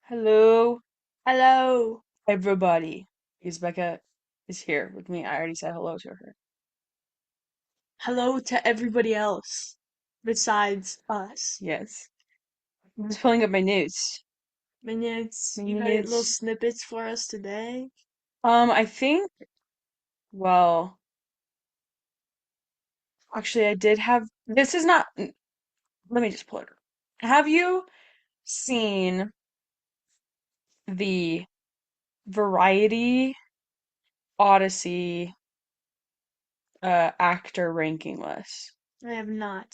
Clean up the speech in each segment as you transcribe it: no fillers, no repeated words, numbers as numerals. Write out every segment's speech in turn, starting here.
Hello, Hello. everybody. Because Becca is here with me. I already said hello to her. Hello to everybody else besides us. Yes. I'm just pulling up my notes. Minutes, My you got little notes. snippets for us today? I think, well, actually, I did have. This is not. Let me just pull it up. Have you seen the Variety Odyssey actor ranking list? I have not.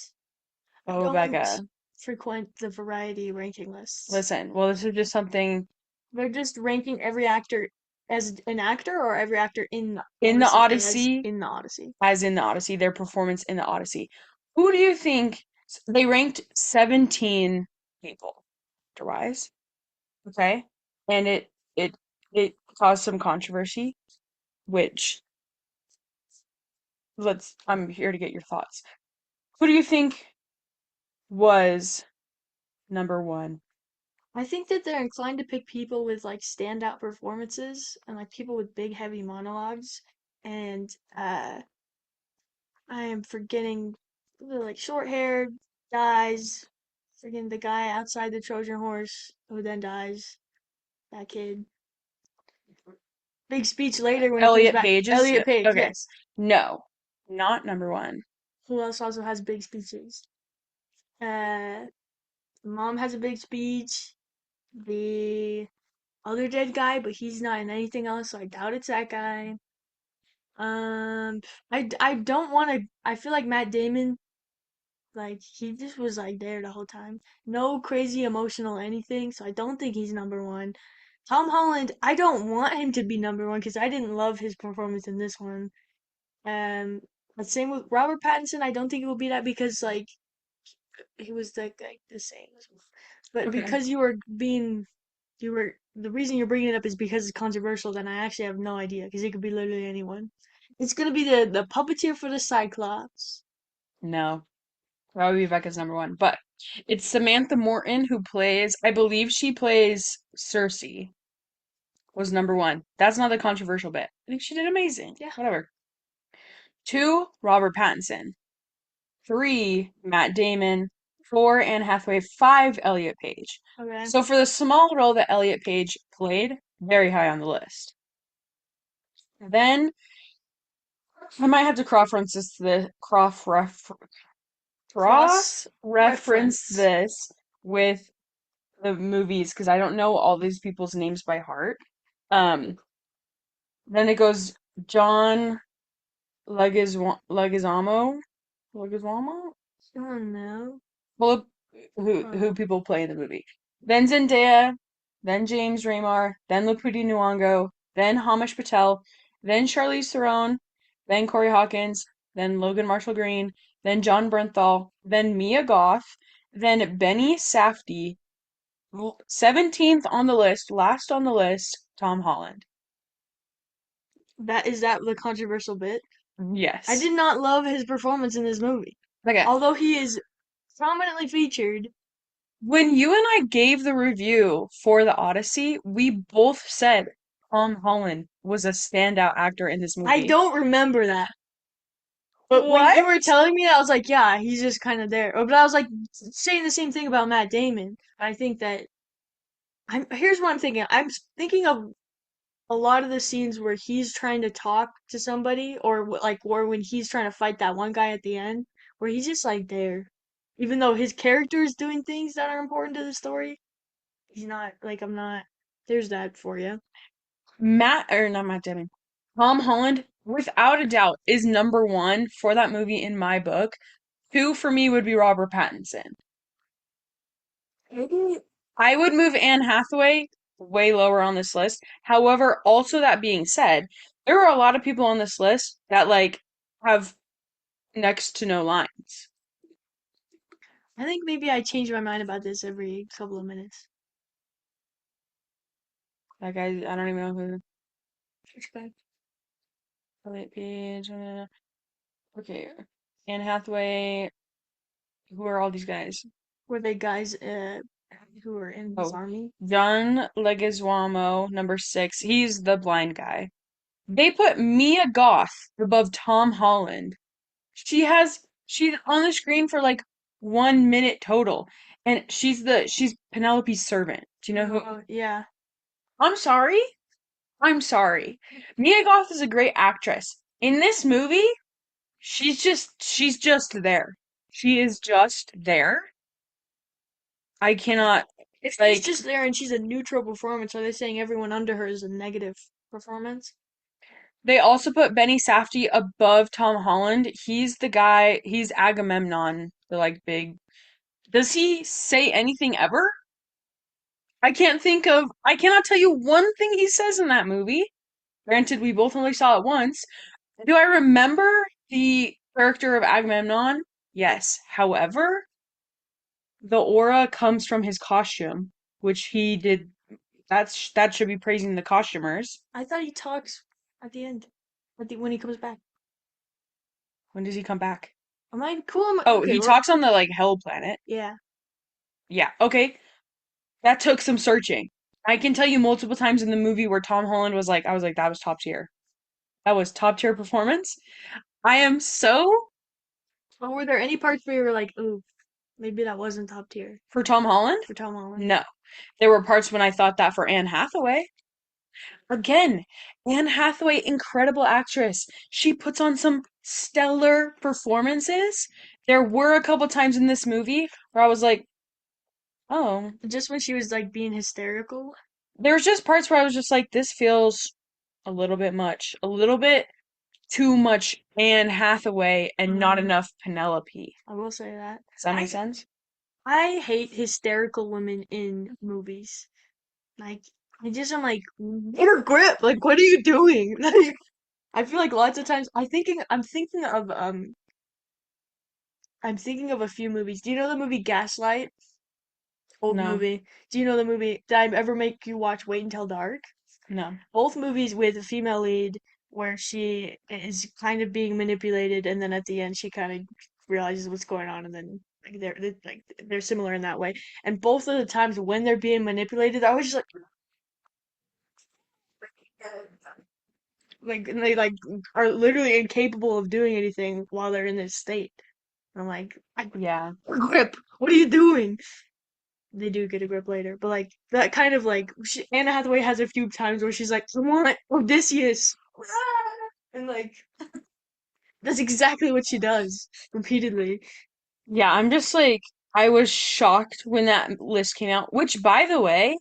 I Oh, don't Becca. frequent the variety ranking lists. Listen, well, this is just something They're just ranking every actor as an actor or every actor in the in the Odyssey as Odyssey in the Odyssey. as in the Odyssey, their performance in the Odyssey. Who do you think they ranked 17 people to rise? Okay. And it it caused some controversy, which I'm here to get your thoughts. Who do you think was number one? I think that they're inclined to pick people with like standout performances and like people with big heavy monologues and I am forgetting the like short-haired guys. Forgetting the guy outside the Trojan horse who then dies. That kid. Big speech later when he comes Elliot back. Page is Elliot Page, okay. yes. No, not number one. Who else also has big speeches? Uh, Mom has a big speech. The other dead guy, but he's not in anything else, so I doubt it's that guy. I don't want to. I feel like Matt Damon. Like he just was like there the whole time. No crazy emotional anything, so I don't think he's number one. Tom Holland, I don't want him to be number one because I didn't love his performance in this one. Um, but same with Robert Pattinson, I don't think it will be that because like he was like the same. But Okay. because you were the reason you're bringing it up is because it's controversial. Then I actually have no idea because it could be literally anyone. It's gonna be the puppeteer for the Cyclops. No. That would be Becca's number one. But it's Samantha Morton who plays, I believe she plays Cersei, was number one. That's not the controversial bit. I think she did amazing. Yeah. Whatever. Two, Robert Pattinson. Three, Matt Damon. Four, Anne Hathaway. Five, Elliot Page. Okay. So for the small role that Elliot Page played, very high on the list. Then I might have to Cross cross reference reference. this with the movies because I don't know all these people's names by heart. Um, then it goes John Leguizamo, Leguizamo, Oh no. well, who Oh. people play in the movie. Then Zendaya, then James Remar, then Lupita Nyong'o, then Hamish Patel, then Charlize Theron, then Corey Hawkins, then Logan Marshall Green, then John Bernthal, then Mia Goth, then Benny Safdie, 17th on the list, last on the list, Tom Holland. That is that the controversial bit? I Yes. did not love his performance in this movie. Okay. Although he is prominently featured, When you and I gave the review for the Odyssey, we both said Tom Holland was a standout actor in this I movie. don't remember that. But when you were What? telling me that, I was like, yeah, he's just kind of there. But I was like saying the same thing about Matt Damon. I think that here's what I'm thinking. Thinking of a lot of the scenes where he's trying to talk to somebody or or when he's trying to fight that one guy at the end where he's just like there even though his character is doing things that are important to the story he's not like I'm not there's that for you. Not Matt Damon. Tom Holland, without a doubt, is number one for that movie in my book. Two for me would be Robert Pattinson. I would move Anne Hathaway way lower on this list. However, also that being said, there are a lot of people on this list that like have next to no lines. I think maybe I change my mind about this every couple of minutes. Like I don't even know who Respect. Elliot Page. Okay, Anne Hathaway. Who are all these guys? Were they guys who are in his Oh, army. John Leguizamo, number 6. He's the blind guy. They put Mia Goth above Tom Holland. She's on the screen for like 1 minute total, and she's Penelope's servant. Do you know who? Oh, yeah. I'm sorry. I'm sorry. Mia Goth is a great actress. In this movie, she's just there. She is just there. I cannot If she's like just there and she's a neutral performance, are they saying everyone under her is a negative performance? they also put Benny Safdie above Tom Holland. He's the guy, he's Agamemnon, the like big. Does he say anything ever? I cannot tell you one thing he says in that movie. Granted, we both only saw it once. Do I remember the character of Agamemnon? Yes. However, the aura comes from his costume, which he did. That should be praising the costumers. I thought he talks at the end, when he comes back. When does he come back? Am I cool? Oh, Okay, he talks on the like hell planet. yeah. Yeah, okay. That took some searching. I can tell you multiple times in the movie where Tom Holland was like, I was like, that was top tier. That was top tier performance. I am so Well, were there any parts where you were like, ooh, maybe that wasn't top tier for Tom Holland. for Tom Holland? No, there were parts when I thought that for Anne Hathaway. Again, Anne Hathaway, incredible actress. She puts on some stellar performances. There were a couple times in this movie where I was like, oh, Just when she was like being hysterical. there was just parts where I was just like, this feels a little bit much, a little bit too much Anne Hathaway and not Mm, enough Penelope. I will say that. Does that make I sense? I hate hysterical women in movies. Like, I'm like, get a grip. Like, what are you doing? Like, I feel like lots of times I'm thinking of a few movies. Do you know the movie Gaslight? Old No, movie. Do you know the movie? Did I ever make you watch Wait Until Dark? no. Both movies with a female lead where she is kind of being manipulated, and then at the end she kind of realizes what's going on, and then they're similar in that way. And both of the times when they're being manipulated, I was just and they like are literally incapable of doing anything while they're in this state. And I'm like, Yeah. grip. What are you doing? They do get a grip later, but like that kind of like Anna Hathaway has a few times where she's like, "I want Odysseus," and like that's exactly what she does repeatedly. Yeah, I'm just like, I was shocked when that list came out, which by the way,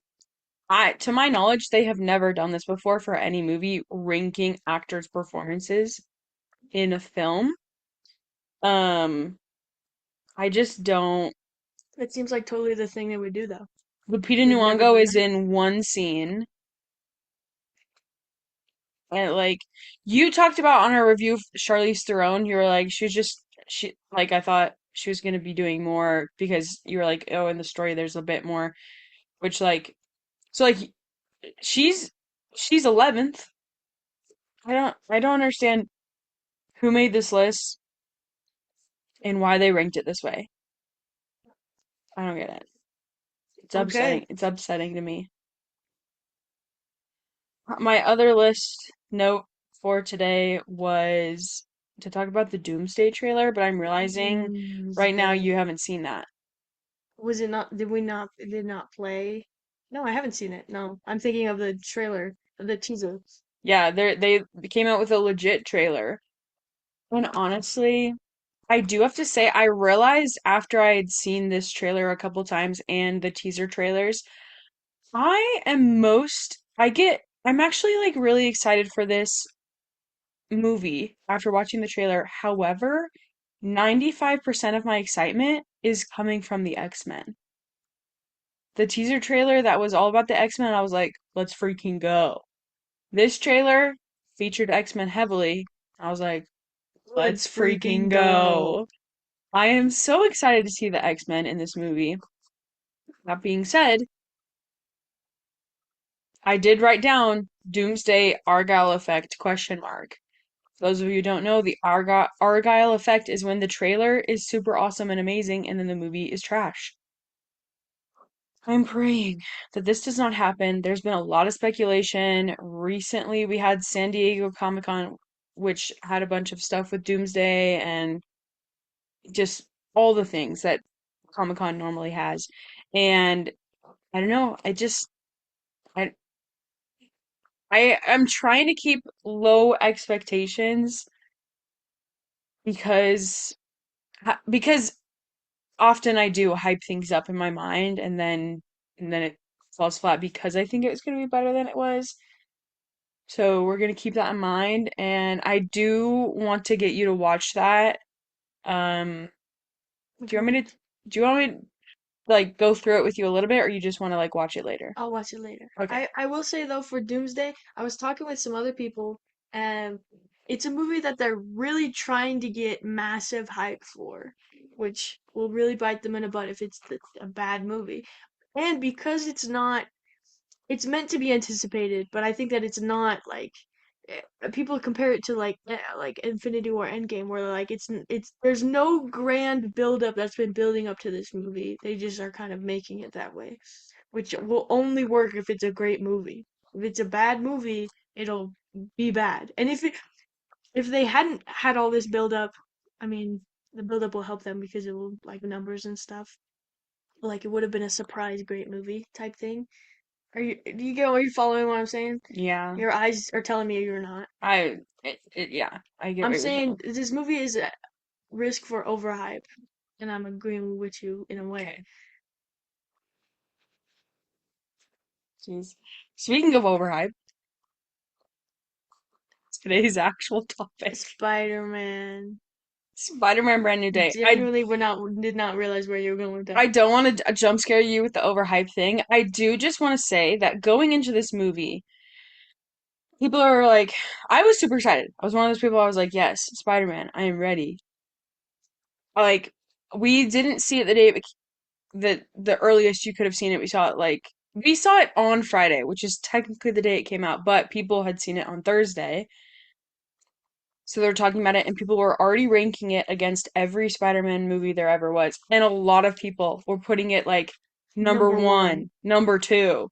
to my knowledge, they have never done this before for any movie, ranking actors' performances in a film. Um, I just don't. It seems like totally the thing they would do though. Lupita They've never Nyong'o done is that. in one scene, and like you talked about on our review of Charlize Theron, you were like, she like I thought she was gonna be doing more because you were like, oh, in the story there's a bit more, which like so like she's she's 11th. I don't understand who made this list and why they ranked it this way. I don't get it. It's upsetting. Okay, It's upsetting to me. My other list note for today was to talk about the Doomsday trailer, but I'm realizing right now Doomsday. you haven't seen that. Was it not? Did we not? It did not play. No, I haven't seen it. No, I'm thinking of the trailer, the teaser. Yeah, they came out with a legit trailer. And honestly, I do have to say I realized after I had seen this trailer a couple times and the teaser trailers, I'm actually like really excited for this movie after watching the trailer. However, 95% of my excitement is coming from the X-Men. The teaser trailer that was all about the X-Men, I was like, let's freaking go. This trailer featured X-Men heavily. I was like, let's Let's freaking freaking go. go. I am so excited to see the X-Men in this movie. That being said, I did write down Doomsday Argyle effect question mark. For those of you who don't know, the Argyle effect is when the trailer is super awesome and amazing and then the movie is trash. I'm praying that this does not happen. There's been a lot of speculation. Recently, we had San Diego Comic-Con, which had a bunch of stuff with Doomsday and just all the things that Comic-Con normally has. And I don't know, I I'm trying to keep low expectations because because often I do hype things up in my mind and then it falls flat because I think it was going to be better than it was. So we're going to keep that in mind and I do want to get you to watch that. Um Which do you want one? me to like go through it with you a little bit or you just want to like watch it later? I'll watch it later. Okay. I will say though, for Doomsday, I was talking with some other people, and it's a movie that they're really trying to get massive hype for, which will really bite them in the butt if it's a bad movie. And because it's meant to be anticipated, but I think that it's not like people compare it to like Infinity War Endgame, where like it's there's no grand build up that's been building up to this movie. They just are kind of making it that way, which will only work if it's a great movie. If it's a bad movie, it'll be bad. And if they hadn't had all this build up, I mean, the build up will help them because it will like numbers and stuff. Like it would have been a surprise great movie type thing. Do you get are you following what I'm saying? Yeah. Your eyes are telling me you're not. Yeah, I get I'm what you're saying saying. this movie is at risk for overhype, and I'm agreeing with you in a way. Okay. Jeez. Speaking of overhype, today's actual topic. Spider-Man. Spider-Man Brand New Day. Genuinely, did not realize where you were going with I that. don't want to jump scare you with the overhype thing. I do just want to say that going into this movie, people are like, I was super excited. I was one of those people I was like, yes, Spider-Man, I am ready. Like, we didn't see it the day the earliest you could have seen it. We saw it on Friday, which is technically the day it came out, but people had seen it on Thursday. So they're talking about it, and people were already ranking it against every Spider-Man movie there ever was. And a lot of people were putting it like number Number one. one, number two.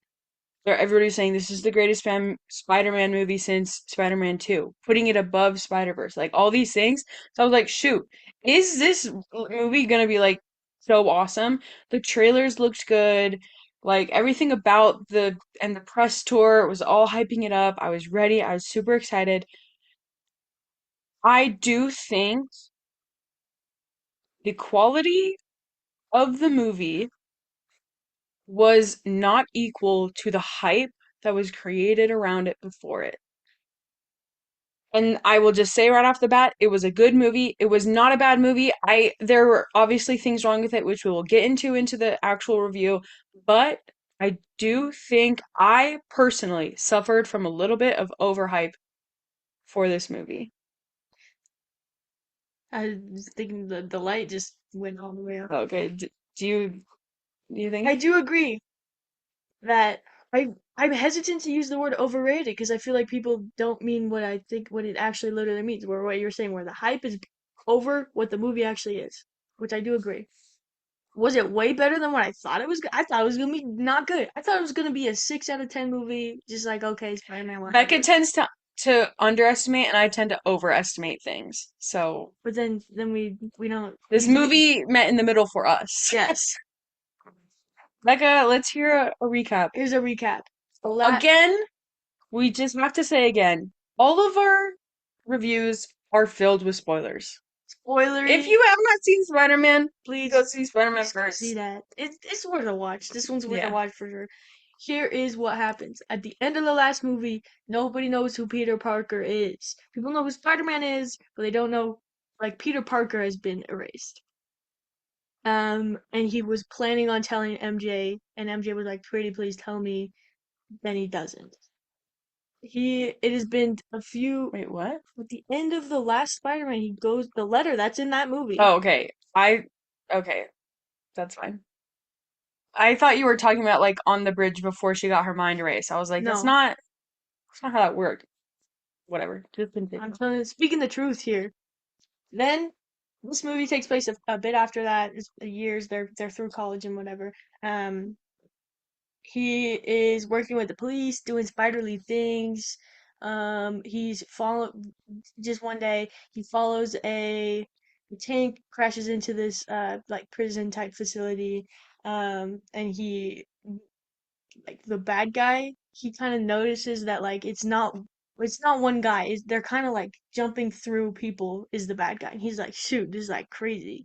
Everybody's saying this is the greatest Spider-Man movie since Spider-Man 2, putting it above Spider-Verse, like all these things. So I was like, shoot, is this movie gonna be like so awesome? The trailers looked good. Like everything about the press tour was all hyping it up. I was ready. I was super excited. I do think the quality of the movie was not equal to the hype that was created around it before it. And I will just say right off the bat, it was a good movie. It was not a bad movie. There were obviously things wrong with it, which we will get into the actual review, but I do think I personally suffered from a little bit of overhype for this movie. I was thinking the light just went all the way up. Okay, do you I think? do agree that I'm hesitant to use the word overrated because I feel like people don't mean what I think what it actually literally means. Where what you're saying, where the hype is over what the movie actually is, which I do agree. Was it way better than what I thought it was? I thought it was gonna be not good. I thought it was gonna be a 6 out of 10 movie, just like okay, Spider-Man, Becca whatever. tends to underestimate and I tend to overestimate things. So But then we don't this we didn't. movie met in the middle for us. Yes. Becca, let's hear a recap. Here's a recap. The la Again, we just have to say again, all of our reviews are filled with spoilers. If spoilery. you have not seen Spider-Man, Please go see Spider-Man just go see first. that. It's worth a watch. This one's worth a Yeah. watch for sure. Here is what happens. At the end of the last movie, nobody knows who Peter Parker is. People know who Spider-Man is, but they don't know like Peter Parker has been erased. And he was planning on telling MJ, and MJ was like, "Pretty please tell me." Then he doesn't. It has been a few Wait, what? at the end of the last Spider-Man, he goes the letter that's in that movie. Oh, okay. Okay, that's fine. I thought you were talking about like on the bridge before she got her mind erased. I was like, No, that's not how that worked. Whatever. Just I'm continue. telling you, speaking the truth here. Then this movie takes place a bit after that. It's years they're through college and whatever. Um, he is working with the police, doing spiderly things. He's follow just one day he follows a tank, crashes into this like prison type facility. And he like the bad guy, he kind of notices that like it's not one guy. They're kind of like jumping through people is the bad guy. And he's like, shoot, this is like crazy.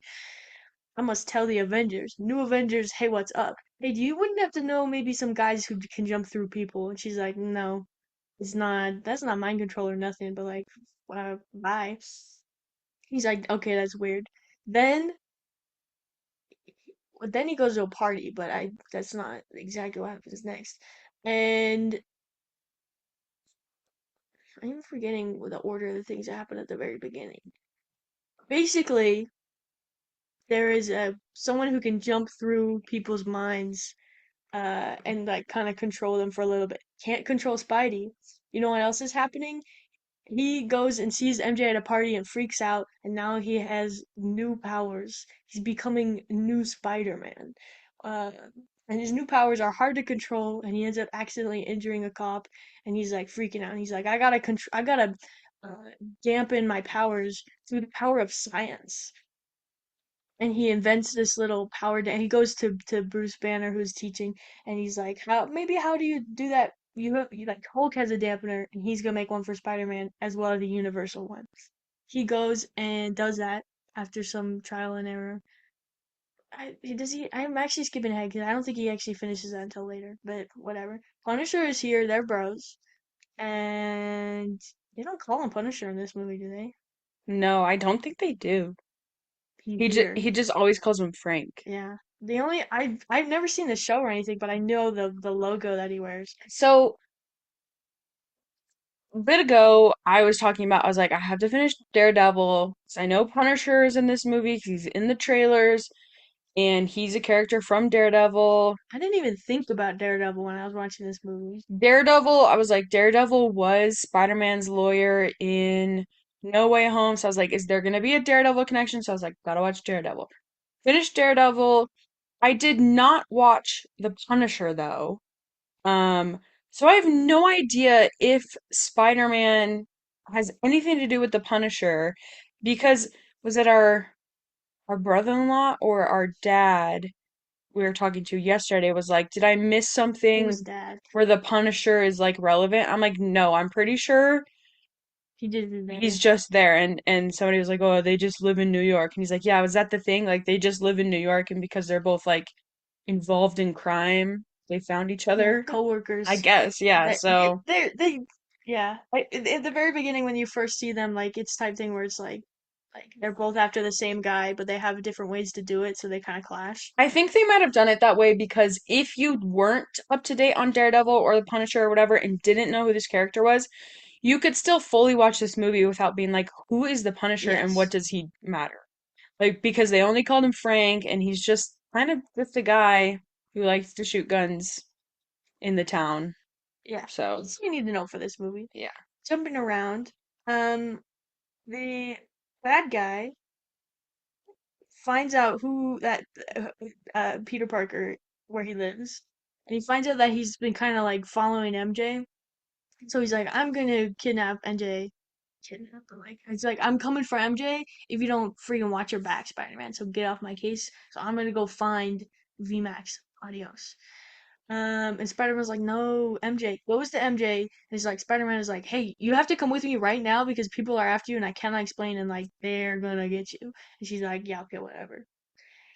I must tell the Avengers. New Avengers, hey, what's up? Hey, do you wouldn't have to know maybe some guys who can jump through people? And she's like, no, it's not. That's not mind control or nothing. But like, bye. He's like, okay, that's weird. Then, then he goes to a party, but I that's not exactly what happens next. And I'm forgetting the order of the things that happen at the very beginning. Basically, there is a someone who can jump through people's minds and like kind of control them for a little bit. Can't control Spidey. You know what else is happening? He goes and sees MJ at a party and freaks out, and now he has new powers. He's becoming new Spider-Man. Uh, and his new powers are hard to control, and he ends up accidentally injuring a cop, and he's like freaking out. And he's like, I gotta uh, dampen my powers through the power of science. And he invents this little power and he goes to Bruce Banner who's teaching and he's like how do you do that you like Hulk has a dampener and he's gonna make one for Spider-Man as well as the universal one. He goes and does that after some trial and error. I'm actually skipping ahead because I don't think he actually finishes that until later, but whatever. Punisher is here, they're bros, and they don't call him Punisher in this movie, do they? No, I don't think they do. He's He here. just always calls him Frank. Yeah. The only I've never seen the show or anything, but I know the logo that he wears. So a bit ago, I was talking about, I was like, I have to finish Daredevil. 'Cause I know Punisher is in this movie 'cause he's in the trailers, and he's a character from Daredevil. I didn't even think about Daredevil when I was watching this movie. Daredevil, I was like, Daredevil was Spider-Man's lawyer in No Way Home. So I was like, is there gonna be a Daredevil connection? So I was like, gotta watch Daredevil. Finished Daredevil. I did not watch The Punisher though. Um, so I have no idea if Spider-Man has anything to do with the Punisher because was it our brother-in-law or our dad we were talking to yesterday was like, did I miss It something was Dad. where the Punisher is like relevant? I'm like, no, I'm pretty sure He did it he's there. just there. And somebody was like, oh, they just live in New York. And he's like, yeah, was that the thing? Like they just live in New York and because they're both like involved in crime, they found each Yeah, other. I coworkers. guess, yeah. That So they yeah. At the very beginning when you first see them, like it's type thing where it's like they're both after the same guy, but they have different ways to do it, so they kind of clash. I think they might have done it that way because if you weren't up to date on Daredevil or the Punisher or whatever and didn't know who this character was, you could still fully watch this movie without being like, who is the Punisher and what Yes. does he matter? Like, because they only called him Frank and he's just kind of just a guy who likes to shoot guns in the town. Yeah. So, That's what you need to know for this movie. yeah. Jumping around. Um, the bad guy finds out who that Peter Parker where he lives, and he finds out that he's been kind of like following MJ. So he's like, I'm gonna kidnap MJ. Kidnap, but like it's like I'm coming for MJ if you don't freaking watch your back, Spider-Man. So get off my case. So I'm gonna go find VMAX. Adios. And Spider-Man's like, no, MJ. Goes to MJ, and he's like, Spider-Man is like, hey, you have to come with me right now because people are after you and I cannot explain and like they're gonna get you. And she's like, yeah, okay, whatever.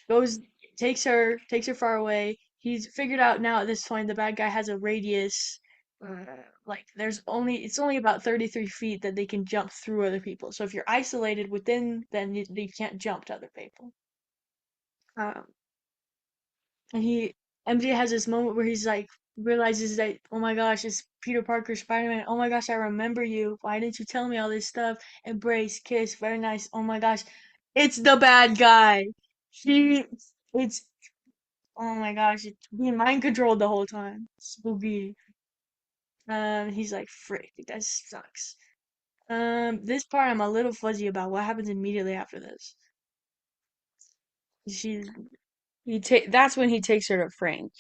Goes, takes her far away. He's figured out now at this point the bad guy has a radius. Like it's only about 33 feet that they can jump through other people. So if you're isolated within, then you can't jump to other people. Um, and MJ has this moment where he's like realizes that oh my gosh, it's Peter Parker, Spider-Man. Oh my gosh, I remember you. Why didn't you tell me all this stuff? Embrace, kiss, very nice. Oh my gosh, it's the bad guy. He, it's oh my gosh, it's being mind controlled the whole time. Spooky. He's like, frick, that sucks. This part I'm a little fuzzy about. What happens immediately after this? She's That's when he takes her to Frank.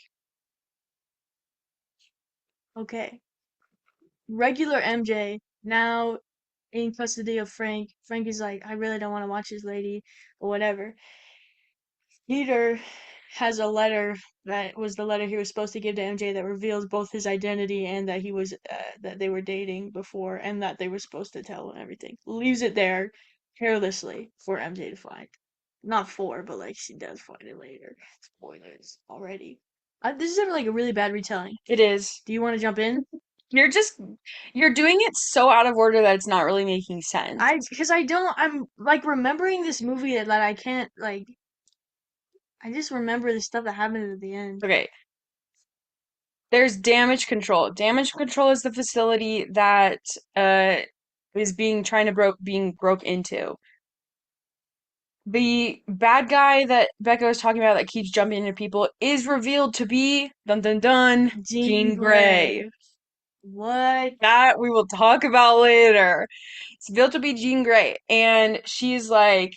Okay. Regular MJ now in custody of Frank. Frank is like, I really don't want to watch this lady or whatever. Peter has a letter that was the letter he was supposed to give to MJ that reveals both his identity and that he was that they were dating before and that they were supposed to tell and everything. Leaves it there carelessly for MJ to find. Not for, but like she does find it later. Spoilers already. This is like a really bad retelling. It is. Do you want to jump in? You're just you're doing it so out of order that it's not really making sense. Because I don't, I'm like remembering this movie that I can't like. I just remember the stuff that happened at the end. Okay, there's damage control. Damage control is the facility that uh is being broke into. The bad guy that Becca was talking about that keeps jumping into people is revealed to be dun dun dun Jean Jean Grey. Grey. What? That we will talk about later. It's built to be Jean Grey. And she's like,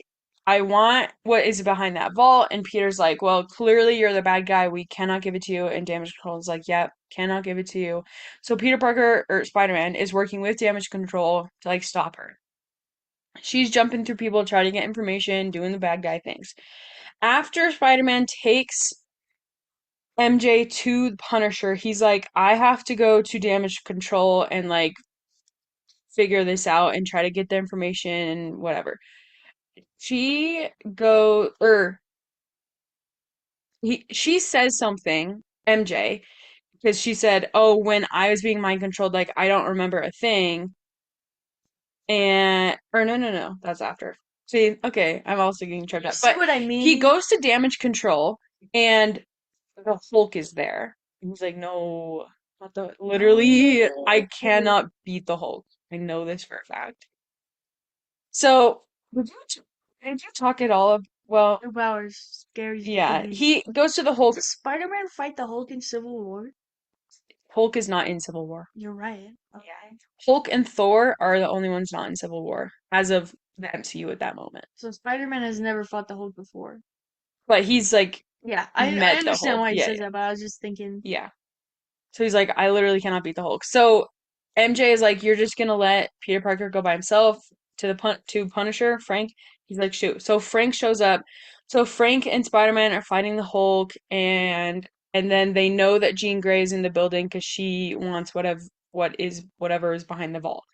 I want what is behind that vault. And Peter's like, well, clearly you're the bad guy. We cannot give it to you. And Damage Control is like, yep, cannot give it to you. So Peter Parker, or Spider-Man, is working with Damage Control to like stop her. She's jumping through people, trying to get information, doing the bad guy things. After Spider-Man takes MJ to the Punisher, he's like, I have to go to Damage Control and like figure this out and try to get the information and whatever. She go or she says something, MJ, because she said, "Oh, when I was being mind controlled, like I don't remember a thing." And or no, that's after. See, okay, I'm also getting tripped You up. see But what I he mean? goes to damage control and the Hulk is there. And he's like, "No, not the literally I No. cannot beat the Hulk. I know this for a fact." So, did you talk at all of, well, 2 hours. Scary could yeah, be. he goes to the Hulk. Does Spider-Man fight the Hulk in Civil War? Hulk is not in Civil War. You're right. Yeah. Hulk and Thor are the only ones not in Civil War as of the MCU at that moment. So Spider-Man has never fought the Hulk before. But he's like Yeah, I met the understand Hulk. why he Yeah, says yeah, that, but I was just thinking, yeah. So he's like, I literally cannot beat the Hulk. So MJ is like, you're just gonna let Peter Parker go by himself to to Punisher, Frank. He's like, shoot. So Frank shows up. So Frank and Spider-Man are fighting the Hulk, and then they know that Jean Grey is in the building because she wants whatever is behind the vault.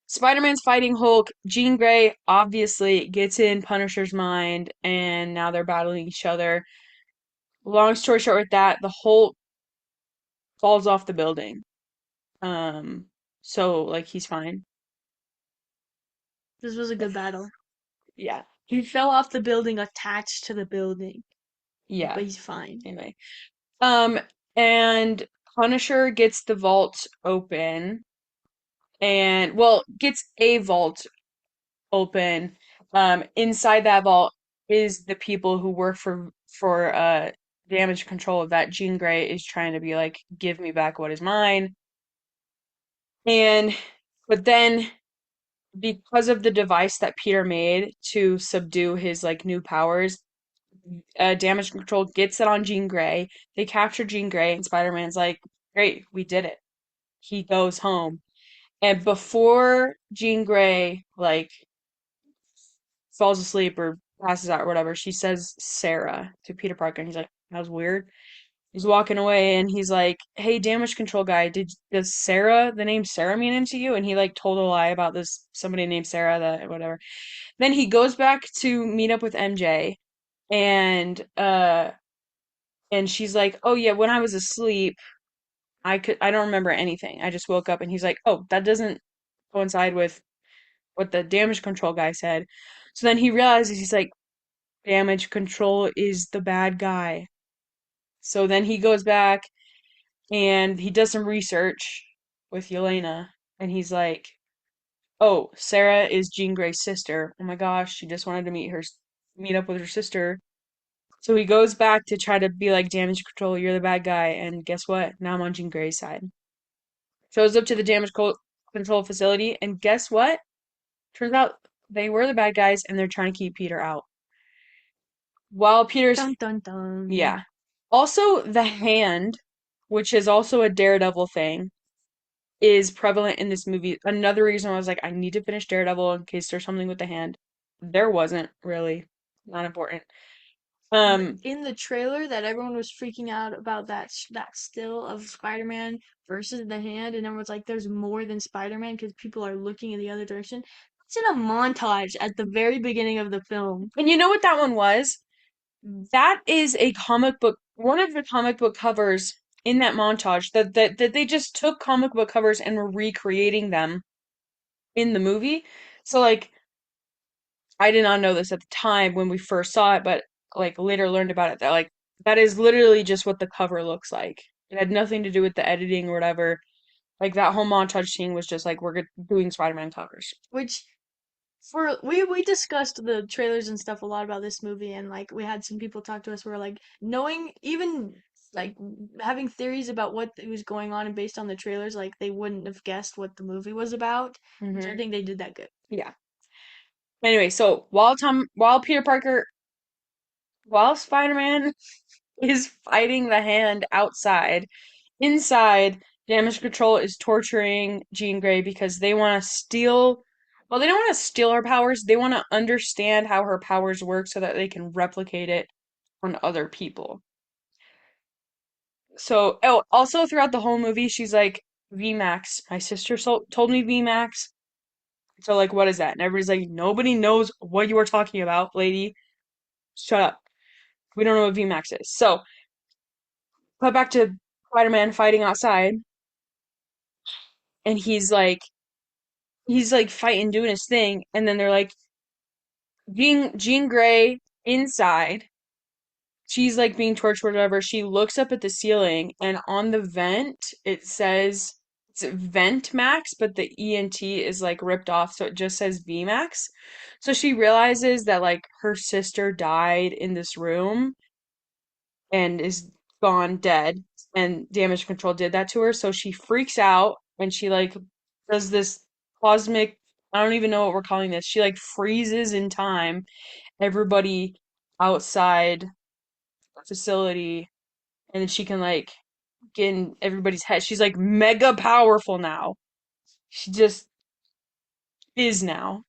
Spider-Man's fighting Hulk. Jean Grey obviously gets in Punisher's mind, and now they're battling each other. Long story short, with that, the Hulk falls off the building. Um, so like he's fine. this was a good battle. Yeah, He fell off the building attached to the building, but yeah. he's fine. Anyway, um, and Punisher gets the vault open, and well, gets a vault open. Inside that vault is the people who work for damage control that Jean Grey is trying to be like, give me back what is mine. And but then because of the device that Peter made to subdue his like new powers, damage control gets it on Jean Grey. They capture Jean Grey, and Spider-Man's like, great, we did it. He goes home. And before Jean Grey like falls asleep or passes out or whatever, she says Sarah to Peter Parker, and he's like, that was weird. He's walking away, and he's like, "Hey, damage control guy, does Sarah, the name Sarah, mean anything to you?" And he like told a lie about this somebody named Sarah that whatever. Then he goes back to meet up with MJ, and she's like, "Oh yeah, when I was asleep, I don't remember anything. I just woke up." And he's like, "Oh, that doesn't coincide with what the damage control guy said." So then he realizes he's like, damage control is the bad guy. So then he goes back and he does some research with Yelena, and he's like, "Oh, Sarah is Jean Grey's sister. Oh my gosh, she just wanted to meet up with her sister." So he goes back to try to be like, damage control, you're the bad guy, and guess what? Now I'm on Jean Grey's side. Shows up to the control facility, and guess what? Turns out they were the bad guys, and they're trying to keep Peter out. While Peter's Dun dun dun. Yeah. Also, the hand. which is also a Daredevil thing, is prevalent in this movie. Another reason I was like, I need to finish Daredevil in case there's something with the hand. There wasn't really. Not important. Um, In the trailer that everyone was freaking out about that still of Spider-Man versus the hand, and everyone's like, "There's more than Spider-Man" because people are looking in the other direction. It's in a montage at the very beginning of the film. and you know what that one was? That is a comic book, one of the comic book covers in that montage that they just took comic book covers and were recreating them in the movie. So like I did not know this at the time when we first saw it, but like later learned about it that like that is literally just what the cover looks like. It had nothing to do with the editing or whatever. Like that whole montage scene was just like we're doing Spider-Man covers. Which for we discussed the trailers and stuff a lot about this movie, and like we had some people talk to us who were like knowing even like having theories about what was going on and based on the trailers, like they wouldn't have guessed what the movie was about, which I Hmm. think they did that good. Yeah. Anyway, so while Peter Parker, while Spider-Man is fighting the hand outside, inside, Damage Control is torturing Jean Grey because they want to steal. Well, they don't want to steal her powers. They want to understand how her powers work so that they can replicate it on other people. So, oh, also throughout the whole movie, she's like, VMAX. My sister told me VMAX. So, like, what is that? And everybody's like, nobody knows what you are talking about, lady. Shut up. We don't know what VMAX is. So, cut back to Spider-Man fighting outside, and he's like fighting, doing his thing, and then they're like, Jean Grey inside. She's like being tortured, whatever. She looks up at the ceiling, and on the vent, it says it's Vent Max, but the ENT is like ripped off, so it just says VMAX. So she realizes that like her sister died in this room and is gone dead, and Damage Control did that to her. So she freaks out and she like does this cosmic, I don't even know what we're calling this. She like freezes in time everybody outside facility, and then she can like get in everybody's head. She's like mega powerful now. She just is now.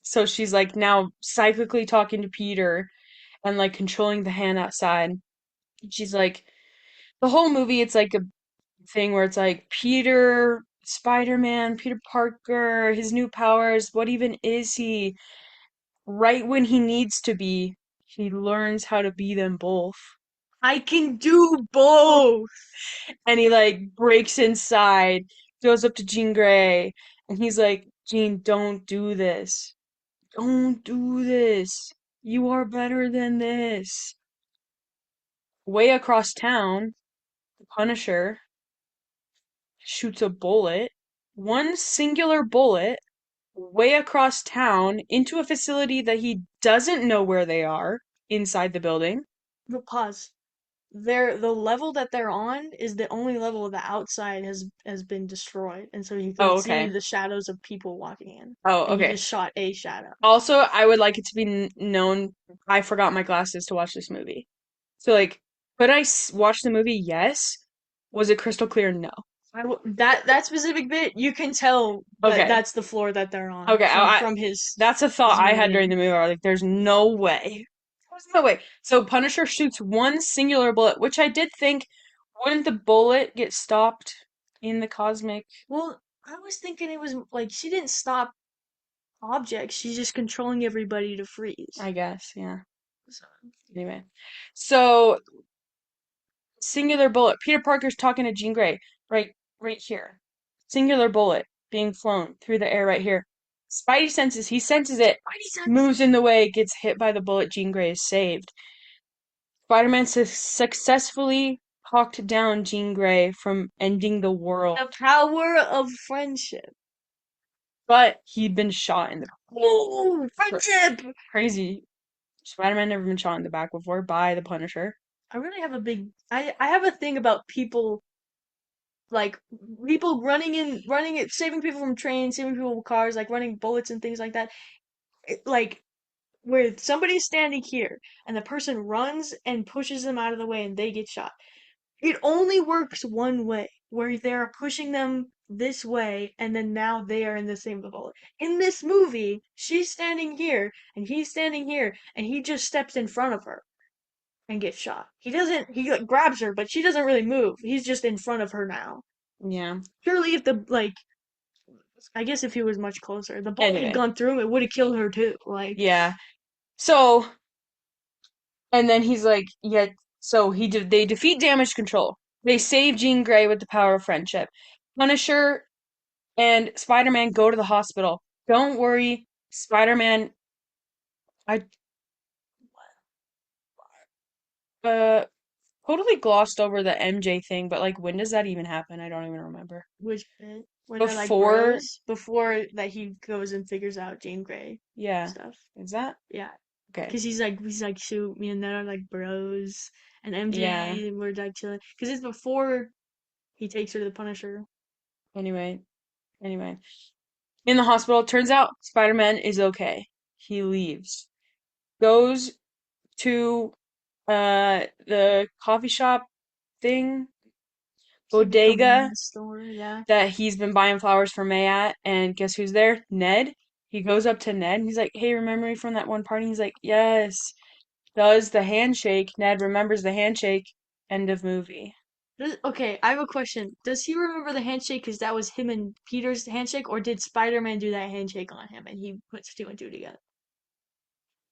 So she's like now psychically talking to Peter and like controlling the hand outside. She's like the whole movie it's like a thing where it's like Peter, Spider-Man, Peter Parker, his new powers, what even is he? Right when he needs to be, he learns how to be them both. I can do both. And he like breaks inside, goes up to Jean Grey, and he's like, Jean, don't do this. Don't do this. You are better than this. Way across town, the Punisher shoots a bullet, one singular bullet, way across town into a facility that he doesn't know where they are inside the building. But pause. The level that they're on is the only level the outside has been destroyed, and so you can Oh, see okay. the shadows of people walking in, Oh, and he okay. just shot a shadow. Also, I would like it to be known I forgot my glasses to watch this movie. So, like, could I watch the movie? Yes. Was it crystal clear? No. That specific bit you can tell that Okay. that's the floor that they're on Okay. from That's a thought his I had during memory. the movie. I was like, there's no way. There's no way. So, Punisher shoots one singular bullet, which I did think, wouldn't the bullet get stopped in the cosmic? Well, I was thinking it was like she didn't stop objects; she's just controlling everybody to freeze. I guess, yeah. So, Anyway. So, singular bullet. Peter Parker's talking to Jean Grey right here. Singular bullet being flown through the air right here. Spidey senses, he senses it, Spidey sense. moves in the way, gets hit by the bullet. Jean Grey is saved. Spider-Man successfully talked down Jean Grey from ending the world, The power of friendship. but he'd been shot in the Oh, cra- friendship! crazy. Spider-Man never been shot in the back before by the Punisher. I really have a big. I have a thing about people like people running it, saving people from trains, saving people from cars, like running bullets and things like that. Like where somebody's standing here and the person runs and pushes them out of the way and they get shot. it only works one way, where they're pushing them this way, and then now they are in the same bubble. In this movie, she's standing here, and he's standing here, and he just steps in front of her and gets shot. He doesn't, he like, grabs her, but she doesn't really move. He's just in front of her now. Yeah. Surely if the, like, I guess if he was much closer, the bullet had Anyway, gone through him, it would have killed her too. Like, yeah. So, and then he's like, yeah, so they defeat damage control. They save Jean Grey with the power of friendship. Punisher and Spider-Man go to the hospital. Don't worry, Spider-Man, I uh totally glossed over the MJ thing, but like when does that even happen? I don't even remember. which bit? When they're like Before, bros? Before that he goes and figures out Jean Grey yeah. stuff. Is that? Yeah. Okay. Cause he's like, shoot, me and Ned are like bros, and Yeah. MJ, we're like chilling. Cause it's before he takes her to the Punisher. Anyway, anyway. In the hospital, turns out Spider-Man is okay. He leaves. Goes to the coffee shop thing, It's like a bodega convenience store, yeah. that he's been buying flowers for May at, and guess who's there? Ned. He goes up to Ned and he's like, "Hey, remember me from that one party?" He's like, "Yes." Does the handshake. Ned remembers the handshake. End of movie. Okay, I have a question. Does he remember the handshake because that was him and Peter's handshake, or did Spider-Man do that handshake on him and he puts two and two together?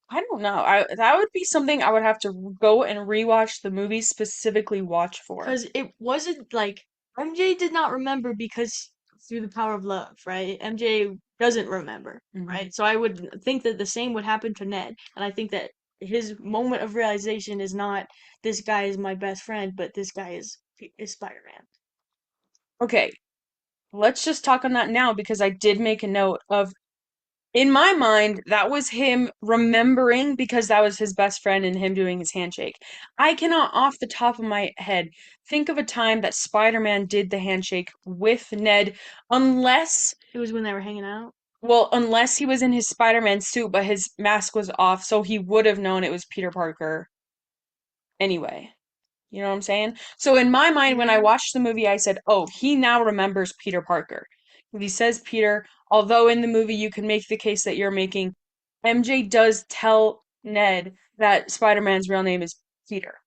I don't know. I that would be something I would have to go and rewatch the movie specifically watch for. Because it wasn't like MJ did not remember because through the power of love, right? MJ doesn't remember, Hmm. right? So I would think that the same would happen to Ned, and I think that his moment of realization is not this guy is my best friend, but this guy is Spider-Man. Okay, let's just talk on that now because I did make a note of in my mind, that was him remembering because that was his best friend and him doing his handshake. I cannot, off the top of my head, think of a time that Spider-Man did the handshake with Ned, unless, It was when they were hanging out. well, unless he was in his Spider-Man suit, but his mask was off, so he would have known it was Peter Parker anyway. You know what I'm saying? So in my mind, when I Yeah. watched the movie, I said, "Oh, he now remembers Peter Parker." He says Peter, although in the movie you can make the case that you're making, MJ does tell Ned that Spider-Man's real name is Peter.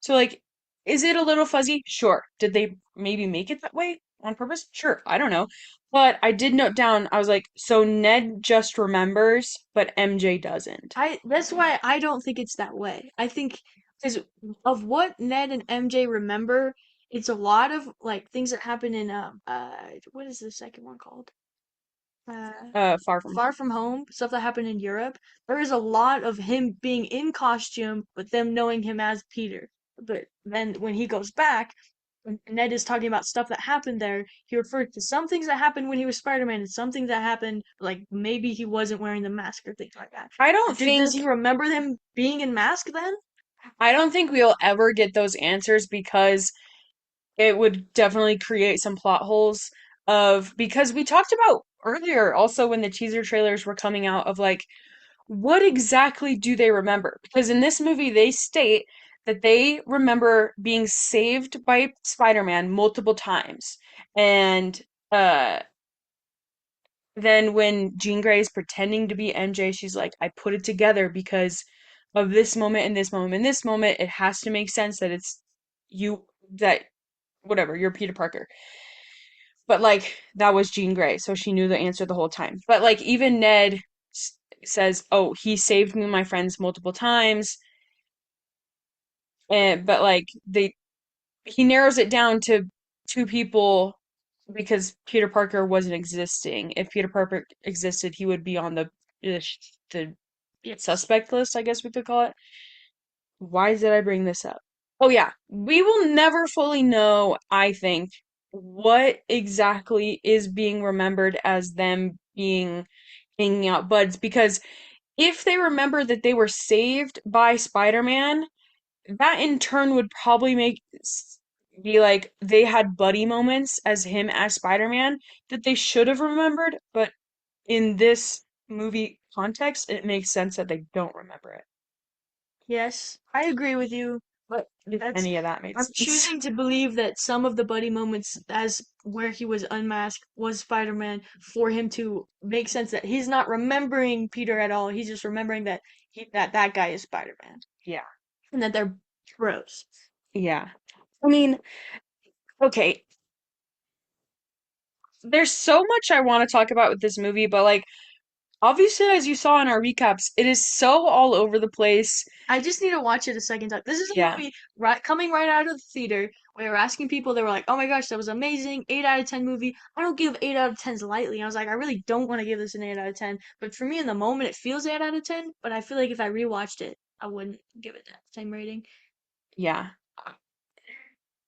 So like, is it a little fuzzy? Sure. Did they maybe make it that way on purpose? Sure. I don't know. But I did note down, I was like, so Ned just remembers, but MJ doesn't. I That's why I don't think it's that way. I think because of what Ned and MJ remember, it's a lot of like things that happen in what is the second one called? Uh Far from Far home. From Home, stuff that happened in Europe. There is a lot of him being in costume, but them knowing him as Peter. But then when he goes back, when Ned is talking about stuff that happened there, he refers to some things that happened when he was Spider-Man and some things that happened like maybe he wasn't wearing the mask or things like that. I don't Does think he remember them being in mask then? I don't think we'll ever get those answers because it would definitely create some plot holes of because we talked about earlier also when the teaser trailers were coming out of like what exactly do they remember? Because in this movie they state that they remember being saved by Spider-Man multiple times. And uh then when Jean Grey is pretending to be MJ, she's like, I put it together because of this moment and this moment and this moment. It has to make sense that it's you that whatever, you're Peter Parker. But like that was Jean Grey, so she knew the answer the whole time. But like even Ned says, "Oh, he saved me and my friends multiple times." And but like they he narrows it down to two people because Peter Parker wasn't existing. If Peter Parker existed, he would be on the Yes. suspect list, I guess we could call it. Why did I bring this up? Oh yeah, we will never fully know, I think, what exactly is being remembered as them being hanging out buds because if they remember that they were saved by Spider-Man, that in turn would probably be like they had buddy moments as him as Spider-Man that they should have remembered, but in this movie context, it makes sense that they don't remember it. Yes, I agree with you. But if that's any of that made I'm sense. choosing to believe that some of the buddy moments as where he was unmasked was Spider-Man for him to make sense that he's not remembering Peter at all. He's just remembering that that guy is Spider-Man Yeah. and that they're bros. Yeah. I mean, okay, there's so much I want to talk about with this movie, but like obviously as you saw in our recaps, it is so all over the place. I just need to watch it a second time. This is a Yeah. movie coming right out of the theater. We were asking people, they were like, "Oh my gosh, that was amazing! 8 out of 10 movie." I don't give 8 out of 10s lightly. I was like, I really don't want to give this an 8 out of 10. But for me, in the moment, it feels 8 out of 10. But I feel like if I rewatched it, I wouldn't give it that same rating. Yeah.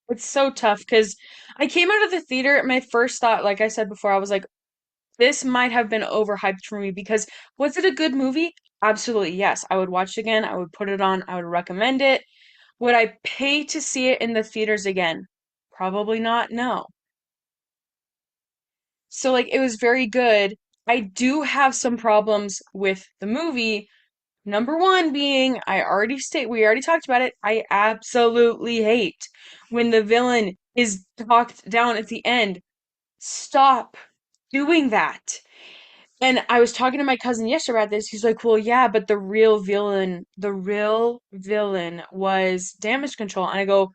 It's so tough because I came out of the theater and my first thought, like I said before, I was like, this might have been overhyped for me because was it a good movie? Absolutely, yes. I would watch it again. I would put it on. I would recommend it. Would I pay to see it in the theaters again? Probably not, no. So like it was very good. I do have some problems with the movie. Number one being we already talked about it. I absolutely hate when the villain is talked down at the end. Stop doing that. And I was talking to my cousin yesterday about this. He's like, "Well, yeah, but the real villain was damage control." And I go,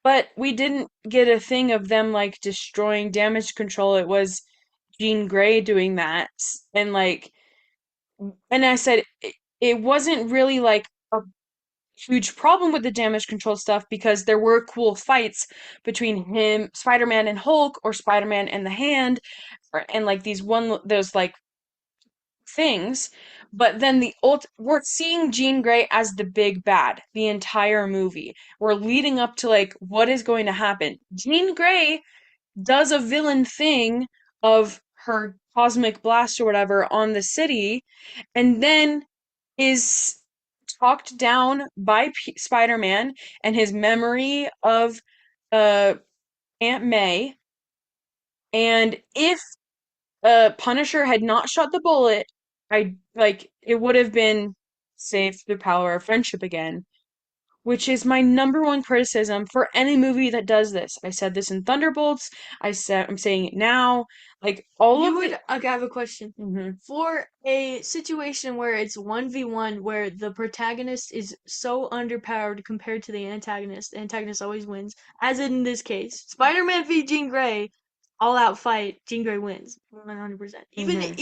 "But we didn't get a thing of them like destroying damage control. It was Jean Grey doing that." And like, and I said it wasn't really like a huge problem with the damage control stuff because there were cool fights between him, Spider-Man and Hulk, or Spider-Man and the Hand, and like those like things. But then we're seeing Jean Grey as the big bad the entire movie. We're leading up to like what is going to happen. Jean Grey does a villain thing of her cosmic blast or whatever on the city, and then is talked down by Spider-Man and his memory of uh Aunt May. And if Punisher had not shot the bullet, I like it would have been saved through the power of friendship again, which is my number one criticism for any movie that does this. I said this in Thunderbolts. I'm saying it now. Like all You of the would, okay, I have a question. Mhm. For a situation where it's 1v1, where the protagonist is so underpowered compared to the antagonist always wins, as in this case. Spider-Man v Jean Grey, all out fight, Jean Grey wins. 100%. Mhm.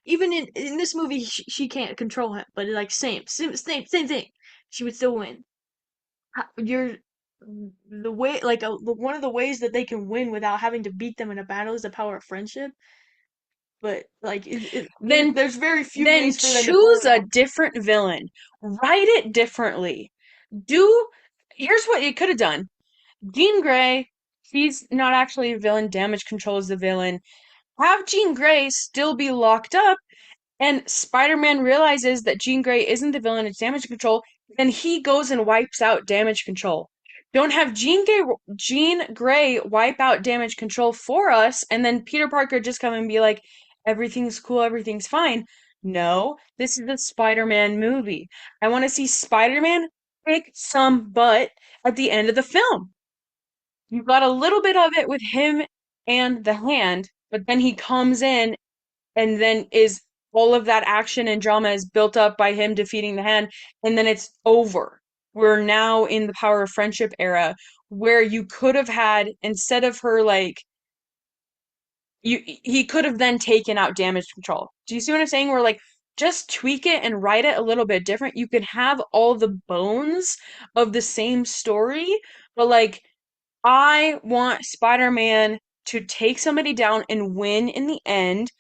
Even in this movie, she can't control him, but like same thing. She would still win. You're the way like one of the ways that they can win without having to beat them in a battle is the power of friendship. But like Then there's very few then ways for them to pull choose it a off. different villain. Write it differently. Do Here's what you could have done. Jean Grey, she's not actually a villain. Damage control is the villain. Have Jean Grey still be locked up, and Spider-Man realizes that Jean Grey isn't the villain, it's damage control, then he goes and wipes out damage control. Don't have Jean Grey wipe out damage control for us, and then Peter Parker just come and be like, everything's cool, everything's fine. No, this is the Spider-Man movie. I want to see Spider-Man kick some butt at the end of the film. You got a little bit of it with him and the Hand, but then he comes in and then is all of that action and drama is built up by him defeating the Hand, and then it's over. We're now in the power of friendship era where you could have had instead of her like he could have then taken out damage control. Do you see what I'm saying? Where like just tweak it and write it a little bit different. You can have all the bones of the same story, but like I want Spider-Man to take somebody down and win in the end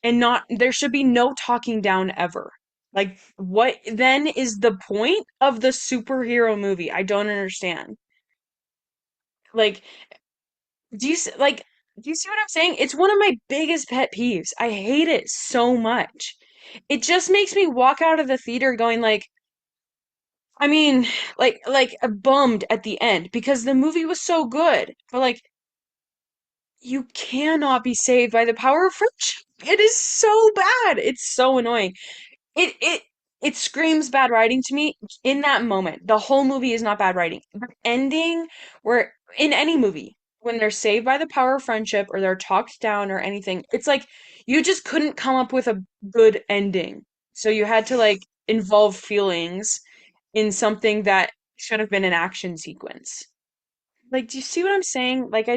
and not there should be no talking down ever. Like what then is the point of the superhero movie? I don't understand. Like like do you see what I'm saying? It's one of my biggest pet peeves. I hate it so much. It just makes me walk out of the theater going like I mean, bummed at the end because the movie was so good. But like you cannot be saved by the power of friendship. It is so bad. It's so annoying. It it screams bad writing to me in that moment. The whole movie is not bad writing. The ending, where in any movie, when they're saved by the power of friendship or they're talked down or anything, it's like you just couldn't come up with a good ending. So you had to like involve feelings in something that should have been an action sequence. Like, do you see what I'm saying? Like, I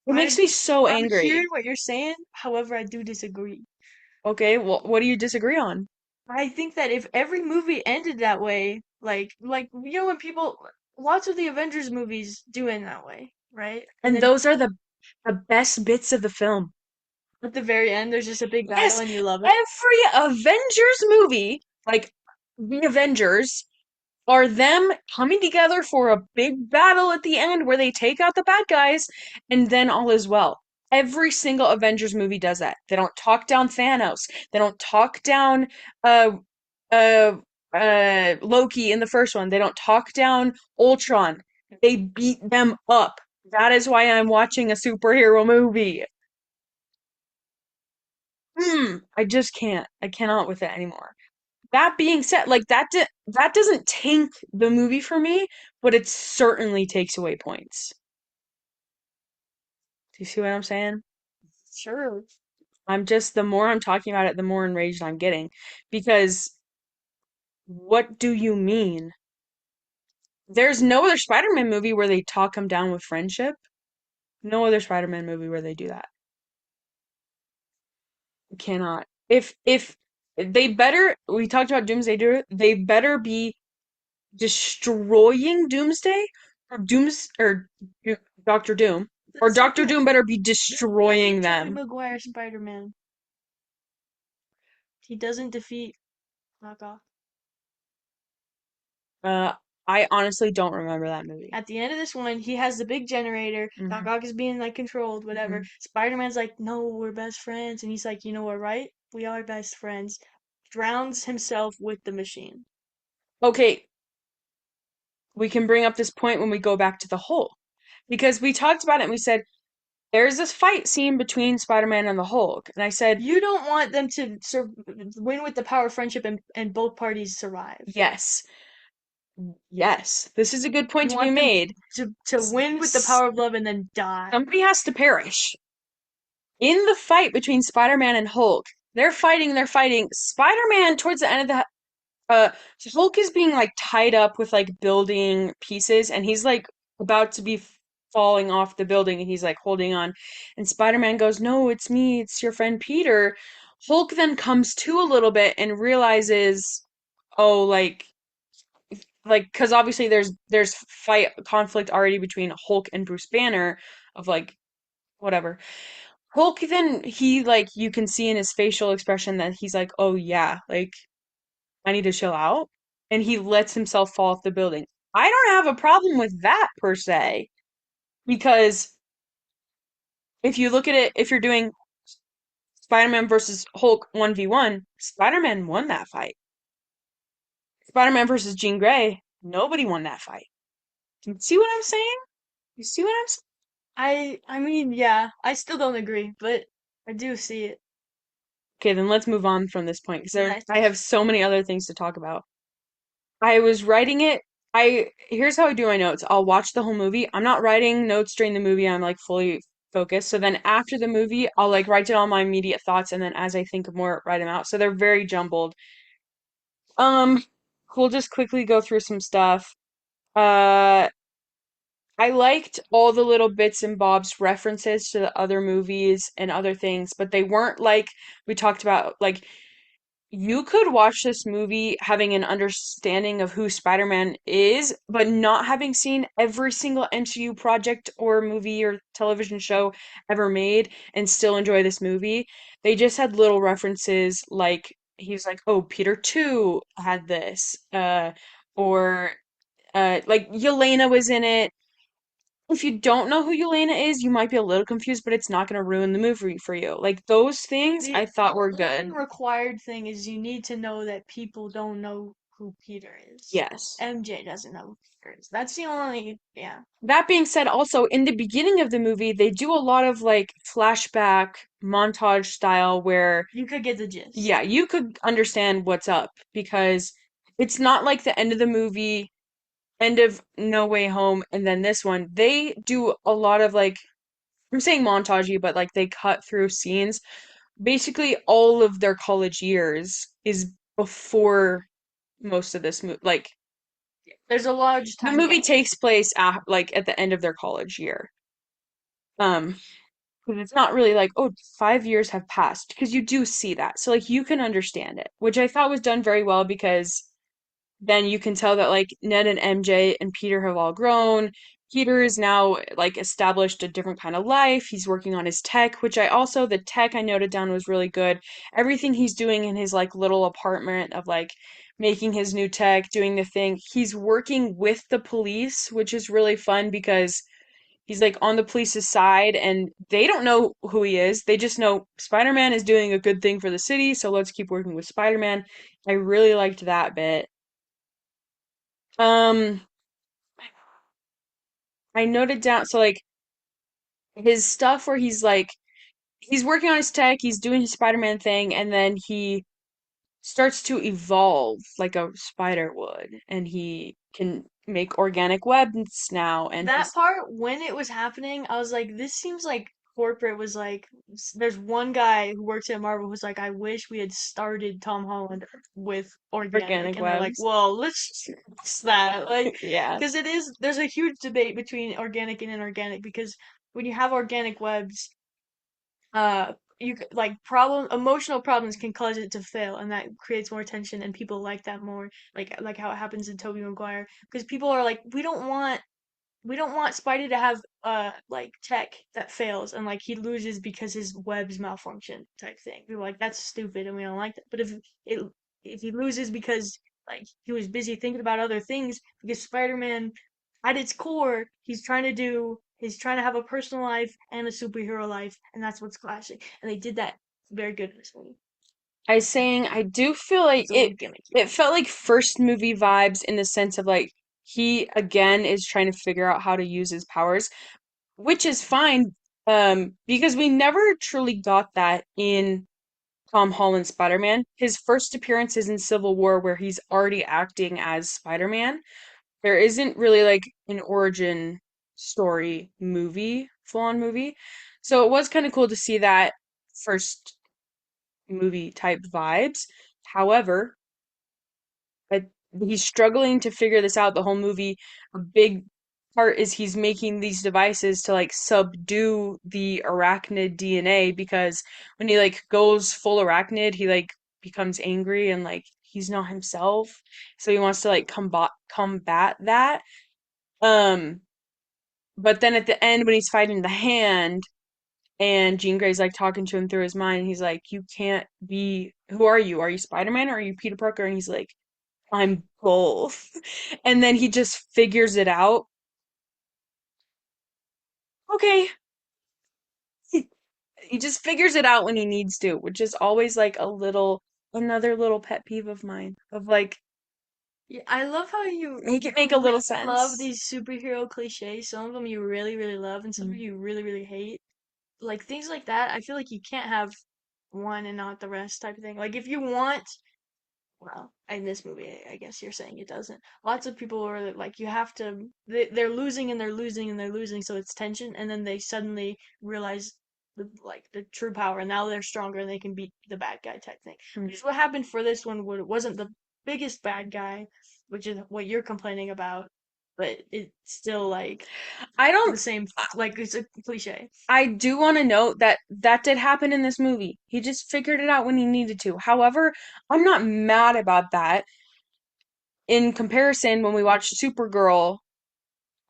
it makes I me so I'm hearing angry. what you're saying. However, I do disagree. Okay, well, what do you disagree on? I think that if every movie ended that way, like when people, lots of the Avengers movies do end that way, right? And And then those are the best bits of the film. at the very end, there's just a big battle, Yes, and you love it. every Avengers movie, like the Avengers, are them coming together for a big battle at the end where they take out the bad guys and then all is well. Every single Avengers movie does that. They don't talk down Thanos. They don't talk down uh uh Loki in the first one. They don't talk down Ultron. They beat them up. That is why I'm watching a superhero movie. I just can't. I cannot with it anymore. That being said, like that doesn't tank the movie for me, but it certainly takes away points. Do you see what I'm saying? Sure. The more I'm talking about it, the more enraged I'm getting. Because what do you mean? There's no other Spider-Man movie where they talk him down with friendship. No other Spider-Man movie where they do that. Cannot. If they better, we talked about Doomsday, they better be destroying Doomsday or Doctor Doom, or That's Doctor second. Doom better be That's second destroying Tobey them. Maguire Spider-Man. He doesn't defeat Knockoff. Uh, I honestly don't remember that movie. At the end of this one, he has the big generator. Doc Hmm. Ock is being like controlled, whatever. Hmm. Spider-Man's like, no, we're best friends, and he's like, you know what, right? We are best friends. Drowns himself with the machine. Okay, we can bring up this point when we go back to the Hulk because we talked about it and we said there's this fight scene between Spider-Man and the Hulk, and I said You don't want them to win with the power of friendship and both parties survive. yes, yes, this is a good point You to be want them made. to win with the S- power of love and then die. Somebody has to perish. In the fight between Spider-Man and Hulk, they're fighting. Spider-Man towards the end of uh Hulk is being like tied up with like building pieces and he's like about to be falling off the building and he's like holding on. And Spider-Man goes, "No, it's me, it's your friend Peter." Hulk then comes to a little bit and realizes, oh, because obviously there's fight conflict already between Hulk and Bruce Banner of like whatever. Hulk then he like you can see in his facial expression that he's like, "Oh yeah, like I need to chill out." And he lets himself fall off the building. I don't have a problem with that per se, because if you look at it, if you're doing Spider-Man versus Hulk 1v1, Spider-Man won that fight. Spider-Man versus Jean Grey, nobody won that fight. Do you see what I'm saying? You see what I'm saying? I mean, yeah, I still don't agree, but I do see it. Okay, then let's move on from this point because Nice. I have so many other things to talk about. I was writing it. Here's how I do my notes. I'll watch the whole movie. I'm not writing notes during the movie. I'm like fully focused. So then after the movie, I'll like write down my immediate thoughts and then as I think of more, write them out. So they're very jumbled. Um, we'll just quickly go through some stuff. Uh, I liked all the little bits and bobs references to the other movies and other things, but they weren't like we talked about like you could watch this movie having an understanding of who Spider-Man is, but not having seen every single MCU project or movie or television show ever made and still enjoy this movie. They just had little references like he's like, "Oh, Peter 2 had this." Or like Yelena was in it. If you don't know who Yelena is, you might be a little confused, but it's not going to ruin the movie for you. Like those things The I thought were only good. required thing is you need to know that people don't know who Peter is. Yes. MJ doesn't know who Peter is. That's the only, yeah. That being said, also in the beginning of the movie, they do a lot of like flashback montage style where, You could get the yeah, gist. you could understand what's up because it's not like the end of the movie, end of No Way Home, and then this one. They do a lot of like, I'm saying montagey, but like they cut through scenes. Basically, all of their college years is before most of this movie. Like, There's a large the time movie gap. takes place like at the end of their college year. Um, because it's not really like, oh, 5 years have passed, because you do see that. So like you can understand it, which I thought was done very well because then you can tell that like Ned and MJ and Peter have all grown. Peter is now like established a different kind of life. He's working on his tech, which the tech I noted down was really good. Everything he's doing in his like little apartment of like making his new tech, doing the thing. He's working with the police, which is really fun because he's like on the police's side and they don't know who he is. They just know Spider-Man is doing a good thing for the city, so let's keep working with Spider-Man. I really liked that bit. Um, I noted down so like his stuff where he's working on his tech, he's doing his Spider-Man thing, and then he starts to evolve like a spider would, and he can make organic webs now, and That he's part, when it was happening, I was like, this seems like corporate was like, there's one guy who works at Marvel who's like, I wish we had started Tom Holland with organic. organic And they're like, webs. well, let's fix that. Like, Yeah, because there's a huge debate between organic and inorganic because when you have organic webs, like emotional problems can cause it to fail and that creates more tension and people like that more like how it happens in Tobey Maguire because people are like we don't want Spidey to have like tech that fails and like he loses because his webs malfunction type thing. We're like that's stupid and we don't like that. But it if he loses because like he was busy thinking about other things because Spider-Man at its core he's trying to have a personal life and a superhero life and that's what's clashing. And they did that very good in this movie. I do feel like It's a little gimmicky. it felt like first movie vibes in the sense of like he again is trying to figure out how to use his powers, which is fine, because we never truly got that in Tom Holland's Spider-Man. His first appearance is in Civil War where he's already acting as Spider-Man. There isn't really like an origin story movie, full-on movie. So it was kind of cool to see that first movie type vibes. However, I, he's struggling to figure this out the whole movie. A big part is he's making these devices to like subdue the arachnid DNA because when he like goes full arachnid, he like becomes angry and like he's not himself. So he wants to like combat that. Um, but then at the end when he's fighting the hand and Jean Grey's like talking to him through his mind, he's like, "You can't be. Who are you? Are you Spider-Man or are you Peter Parker?" And he's like, I'm both. And then he just figures it out. Okay. He, he just figures it out when he needs to, which is always like another little pet peeve of mine of like, Yeah, I love how make it you make a really little love sense. these superhero cliches. Some of them you really, really love, and some of Mm. you really, really hate. Like things like that, I feel like you can't have one and not the rest type of thing. Like if you want, well, in this movie, I guess you're saying it doesn't. Lots of people are like, you have to, they're losing and they're losing and they're losing, so it's tension, and then they suddenly realize the true power, and now they're stronger and they can beat the bad guy type thing. Mm. Which is what happened for this one, where it wasn't the biggest bad guy, which is what you're complaining about, but it's still like I the don't, same, like it's a cliche. I do want to note that that did happen in this movie. He just figured it out when he needed to. However, I'm not mad about that. In comparison, when we watched Supergirl,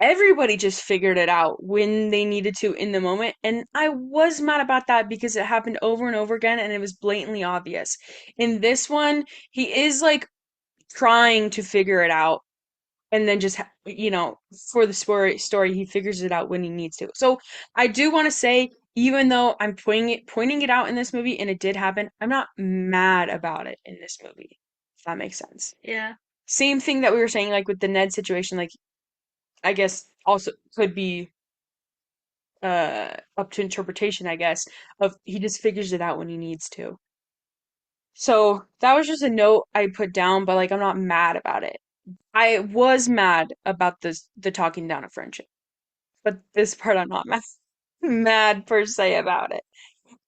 everybody just figured it out when they needed to in the moment. And I was mad about that because it happened over and over again and it was blatantly obvious. In this one, he is like trying to figure it out and then just, for the story, he figures it out when he needs to. So I do want to say, even though I'm pointing it out in this movie and it did happen, I'm not mad about it in this movie, if that makes sense. Yeah. Same thing that we were saying, like with the Ned situation, like I guess also could be up to interpretation, I guess, of he just figures it out when he needs to. So that was just a note I put down, but like I'm not mad about it. I was mad about the talking down of friendship, but this part I'm not mad per se about it.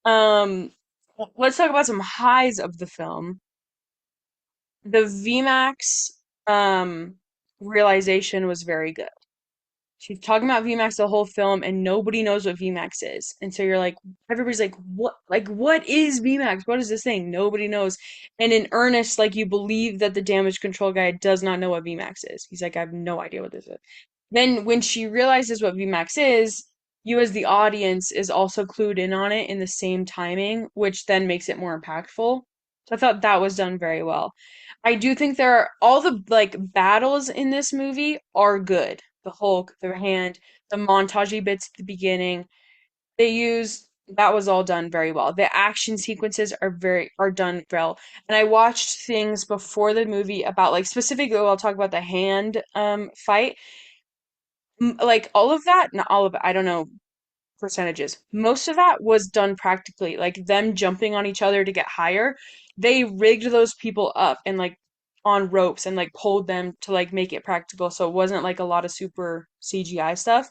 Um, let's talk about some highs of the film. The VMAX realization was very good. She's talking about VMAX the whole film, and nobody knows what VMAX is. And so you're like, everybody's like, what? Like, what is VMAX? What is this thing? Nobody knows. And in earnest, like, you believe that the damage control guy does not know what VMAX is. He's like, I have no idea what this is. Then when she realizes what VMAX is, you as the audience is also clued in on it in the same timing, which then makes it more impactful. So I thought that was done very well. I do think there are all the like battles in this movie are good. The Hulk, the hand, the montagey bits at the beginning. They use that was all done very well. The action sequences are done well. And I watched things before the movie about like specifically I'll talk about the hand fight. Like all of that, not all of it, I don't know percentages. Most of that was done practically, like them jumping on each other to get higher. They rigged those people up and like on ropes and like pulled them to like make it practical, so it wasn't like a lot of super CGI stuff.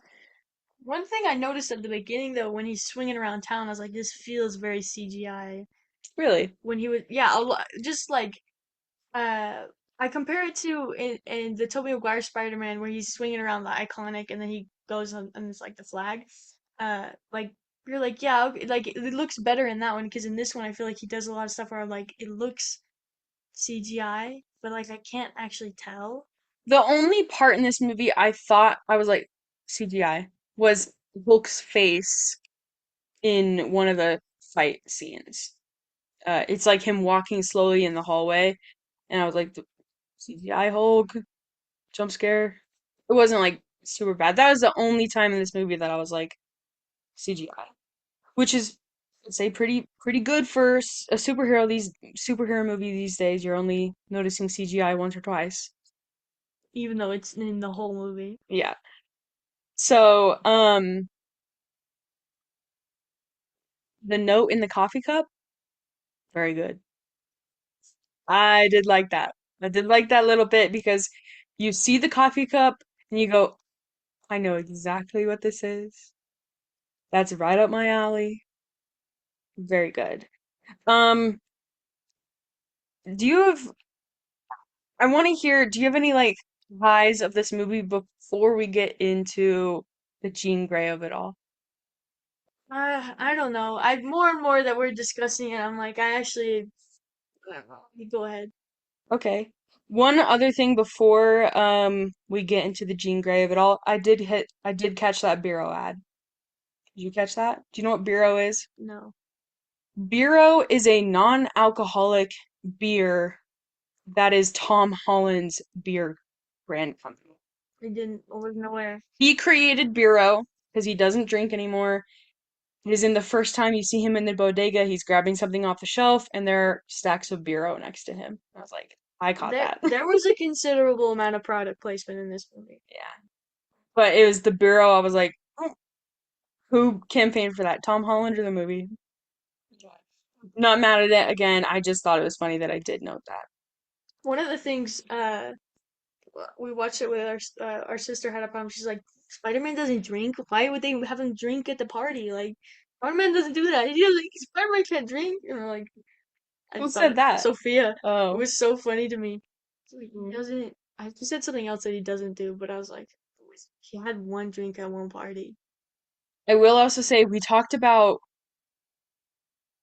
One thing I noticed at the beginning though, when he's swinging around town, I was like, this feels very CGI. Really. When he was, yeah, just like uh, I compare it to in the Tobey Maguire Spider-Man where he's swinging around the iconic and then he goes on and it's like the flag. Like you're like, yeah, okay, like it looks better in that one because in this one I feel like he does a lot of stuff where like it looks CGI, but like I can't actually tell. The only part in this movie I thought I was like CGI was Hulk's face in one of the fight scenes. It's like him walking slowly in the hallway, and I was like, the CGI Hulk jump scare. It wasn't like super bad. That was the only time in this movie that I was like CGI, which is I'd say pretty good for a superhero movie these days. You're only noticing CGI once or twice. Even though it's in the whole movie. Yeah. So, the note in the coffee cup, very good. I did like that. I did like that little bit because you see the coffee cup and you go, I know exactly what this is. That's right up my alley. Very good. Um, do you have, I want to hear, do you have any like highs of this movie before we get into the Jean Grey of it all? I don't know. I more and more that we're discussing it, I'm like, I actually, I don't know. You go ahead. Okay. One other thing before we get into the Jean Grey of it all, I did catch that Bureau ad. Did you catch that? Do you know what Bureau is? No, Bureau is a non-alcoholic beer that is Tom Holland's beer brand company. I didn't. I wasn't aware. He created Bureau because he doesn't drink anymore. It is in the first time you see him in the bodega, he's grabbing something off the shelf and there are stacks of Bureau next to him. I was like, I caught There, that. there was a considerable amount of product placement in this movie. Yeah. But it was the Bureau. I was like, oh, who campaigned for that? Tom Holland or the movie? Not mad at it again. I just thought it was funny that I did note that. One of the things, we watched it with our sister had a problem. She's like, Spider-Man doesn't drink. Why would they have him drink at the party? Like, Spider-Man doesn't do that. He doesn't. Spider-Man can't drink. And we're like, I Who just thought said that? Sophia. It Oh. was so funny to me. She's like, he Mm. doesn't. I just said something else that he doesn't do, but I was like, he had one drink at one party. I will also say we talked about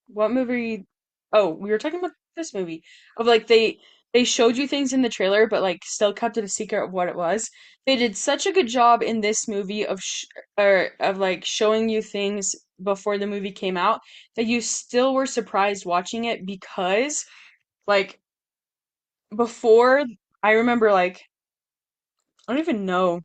what movie? Oh, we were talking about this movie of like they showed you things in the trailer, but like still kept it a secret of what it was. They did such a good job in this movie of or of like showing you things before the movie came out that you still were surprised watching it because like before I remember like I don't even know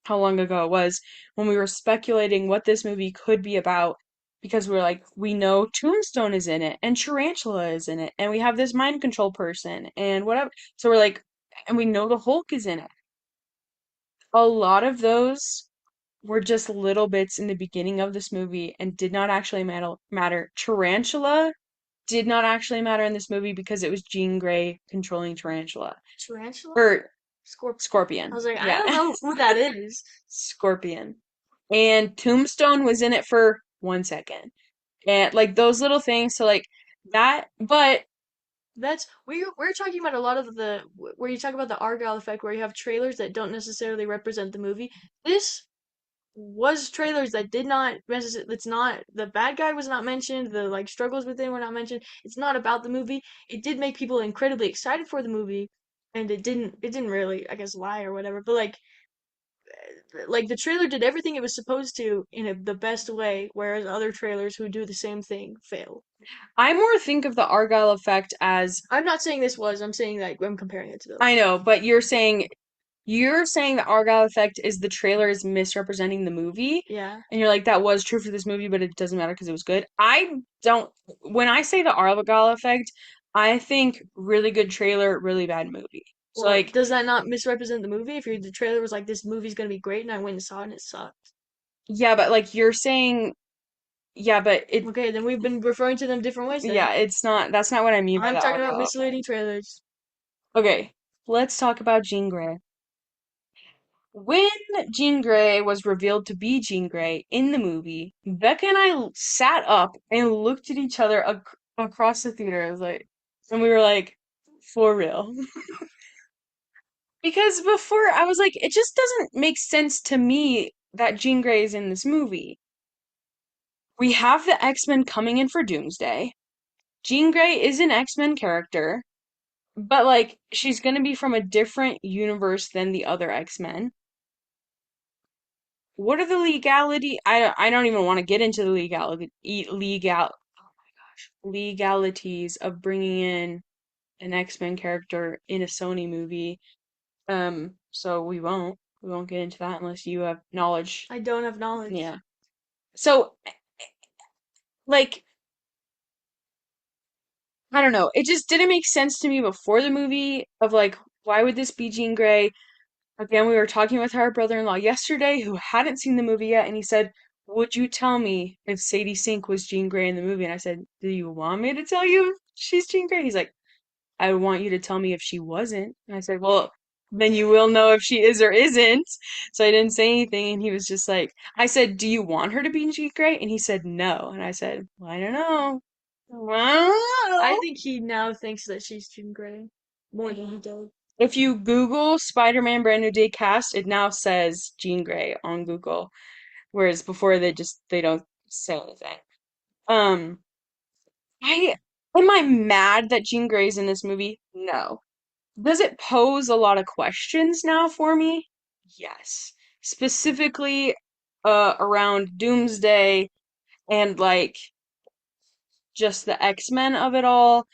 how long ago it was when we were speculating what this movie could be about because we're like we know Tombstone is in it and Tarantula is in it and we have this mind control person and whatever, so we're like and we know the Hulk is in it. A lot of those were just little bits in the beginning of this movie and did not actually matter. Tarantula did not actually matter in this movie because it was Jean Grey controlling Tarantula. Tarantula? Or Scorp. I Scorpion. was like, I don't Yeah. know who that is. Scorpion. And Tombstone was in it for 1 second. And like those little things, so like that, but That's we're talking about a lot of the where you talk about the Argyle effect, where you have trailers that don't necessarily represent the movie. This was trailers that did not necessarily. It's not the bad guy was not mentioned. The like struggles within were not mentioned. It's not about the movie. It did make people incredibly excited for the movie, and it didn't really, I guess, lie or whatever. But like the trailer did everything it was supposed to in the best way, whereas other trailers who do the same thing fail. I more think of the Argyle effect as I'm not saying this was. I'm saying that I'm comparing it to I those. know, but you're saying the Argyle effect is the trailer is misrepresenting the movie, Yeah. and you're like that was true for this movie, but it doesn't matter because it was good. I don't. When I say the Argyle effect, I think really good trailer, really bad movie. So Well, like, does that not misrepresent the movie? If the trailer was like, this movie's gonna be great, and I went and saw it and it sucked. yeah, but like you're saying, yeah, but Okay, then we've been referring to them different ways then. yeah, it's not. That's not what I mean by I'm the talking about Argyle effect. misleading trailers. Okay, let's talk about Jean Grey. When Jean Grey was revealed to be Jean Grey in the movie, Becca and I sat up and looked at each other across the theater. I was like, and we were like, for real. Because before I was like, it just doesn't make sense to me that Jean Grey is in this movie. We have the X-Men coming in for Doomsday. Jean Grey is an X-Men character, but like she's gonna be from a different universe than the other X-Men. What are the legality? I don't even want to get into the legalities of bringing in an X-Men character in a Sony movie. So we won't get into that unless you have knowledge. I don't have knowledge. Yeah. So like I don't know. It just didn't make sense to me before the movie of like why would this be Jean Grey? Again, we were talking with our brother-in-law yesterday who hadn't seen the movie yet, and he said, "Would you tell me if Sadie Sink was Jean Grey in the movie?" And I said, "Do you want me to tell you if she's Jean Grey?" He's like, "I want you to tell me if she wasn't." And I said, "Well, then you will know if she is or isn't." So I didn't say anything, and he was just like, I said, "Do you want her to be Jean Grey?" And he said, "No." And I said, "Well, I don't know." I Well, think he now thinks that she's Jean Grey more than he did. if you Google Spider-Man Brand New Day cast, it now says Jean Grey on Google. Whereas before they don't say anything. Um, I am I mad that Jean Grey's in this movie? No. Does it pose a lot of questions now for me? Yes. Specifically, around Doomsday and like just the X-Men of it all.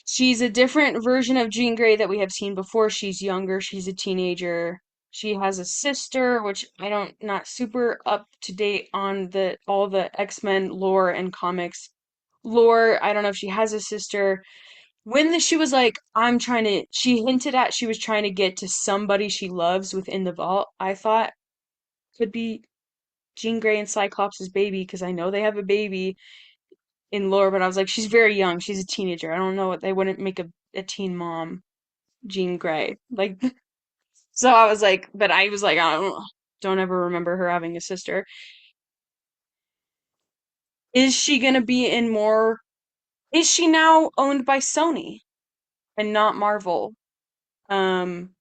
She's a different version of Jean Grey that we have seen before. She's younger, she's a teenager. She has a sister, which I don't not super up to date on the all the X-Men lore and comics lore. I don't know if she has a sister. She was like, she hinted at she was trying to get to somebody she loves within the vault. I thought could be Jean Grey and Cyclops' baby because I know they have a baby in lore, but I was like, she's very young. She's a teenager. I don't know what they wouldn't make a teen mom Jean Grey. Like, so I was like, I don't ever remember her having a sister. Is she gonna be in more? Is she now owned by Sony and not Marvel? Um,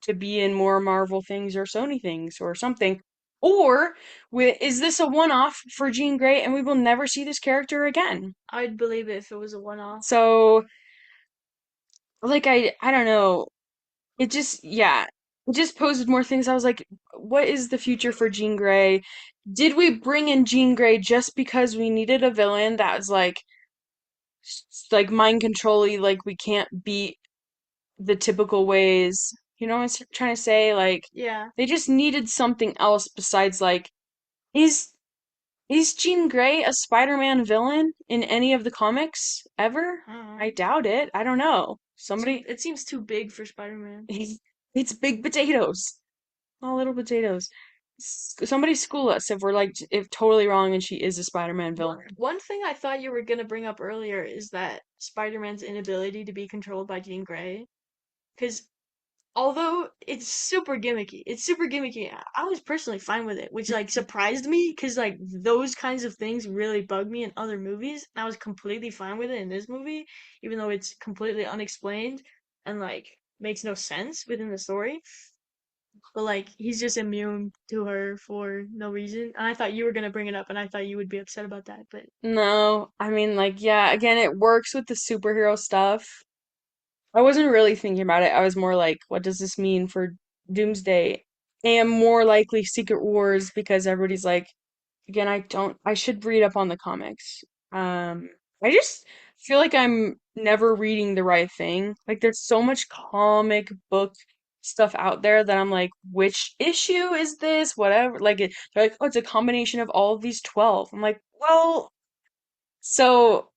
to be in more Marvel things or Sony things or something. Or is this a one-off for Jean Grey and we will never see this character again? I'd believe it if it was a one-off. So, like, I don't know. It just, yeah, it just poses more things. I was like, what is the future for Jean Grey? Did we bring in Jean Grey just because we needed a villain that was like mind controlly, like we can't beat the typical ways? You know what I'm trying to say? Like, Yeah. they just needed something else besides like, is is Jean Grey a Spider-Man villain in any of the comics ever? I Mm. doubt it. I don't know. Somebody, It seems too big for Spider-Man. it's big potatoes, all little potatoes. Somebody school us if we're like if totally wrong and she is a Spider-Man villain. One thing I thought you were gonna bring up earlier is that Spider-Man's inability to be controlled by Jean Grey. Because although it's super gimmicky. I was personally fine with it, which like surprised me because like those kinds of things really bug me in other movies. And I was completely fine with it in this movie, even though it's completely unexplained and like makes no sense within the story. But like he's just immune to her for no reason. And I thought you were gonna bring it up, and I thought you would be upset about that. But No, I mean like yeah, again it works with the superhero stuff. I wasn't really thinking about it. I was more like, what does this mean for Doomsday? And more likely Secret Wars because everybody's like, again, I should read up on the comics. Um, I just feel like I'm never reading the right thing. Like there's so much comic book stuff out there that I'm like, which issue is this? Whatever. They're like, oh, it's a combination of all of these 12. I'm like, well, so,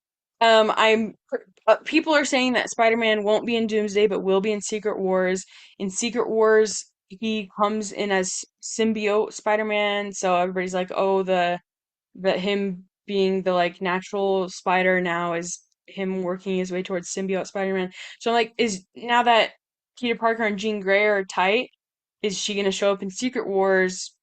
people are saying that Spider-Man won't be in Doomsday, but will be in Secret Wars. In Secret Wars, he comes in as symbiote Spider-Man, so everybody's like, oh, that him being the like natural spider now is him working his way towards symbiote Spider-Man. So I'm like, is now that Peter Parker and Jean Grey are tight, is she gonna show up in Secret Wars?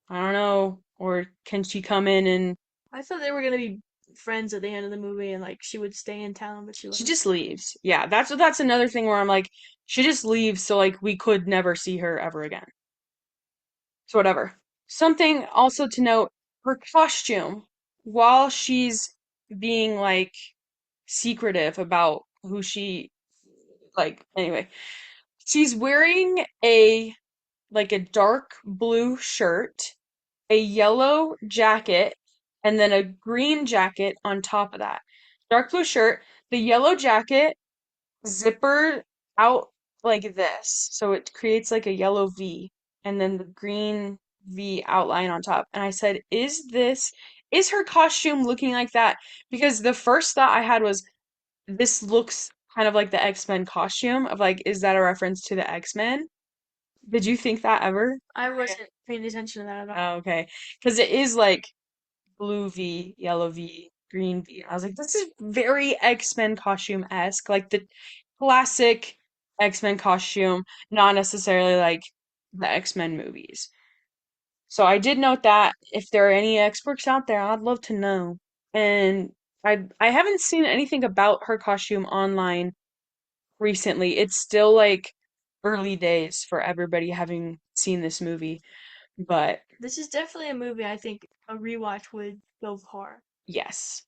I don't know. Or can she come in and I thought they were gonna be friends at the end of the movie, and like she would stay in town, but she she left. just leaves. Yeah, that's another thing where I'm like, she just leaves, so like we could never see her ever again. So whatever. Something also to note, her costume, while she's being like secretive about who she like anyway, she's wearing a dark blue shirt, a yellow jacket, and then a green jacket on top of that. Dark blue shirt, the yellow jacket zipper out like this. So it creates like a yellow V and then the green V outline on top. And I said, is her costume looking like that? Because the first thought I had was, this looks kind of like the X-Men costume of like, is that a reference to the X-Men? Did you think that ever? I wasn't paying attention to that at all. Oh, okay. Because it is like blue V, yellow V, green V. I was like, this is very X-Men costume-esque, like the classic X-Men costume, not necessarily like the X-Men movies. So I did note that if there are any experts out there, I'd love to know. And I haven't seen anything about her costume online recently. It's still like early days for everybody having seen this movie, but This is definitely a movie I think a rewatch would go far. yes.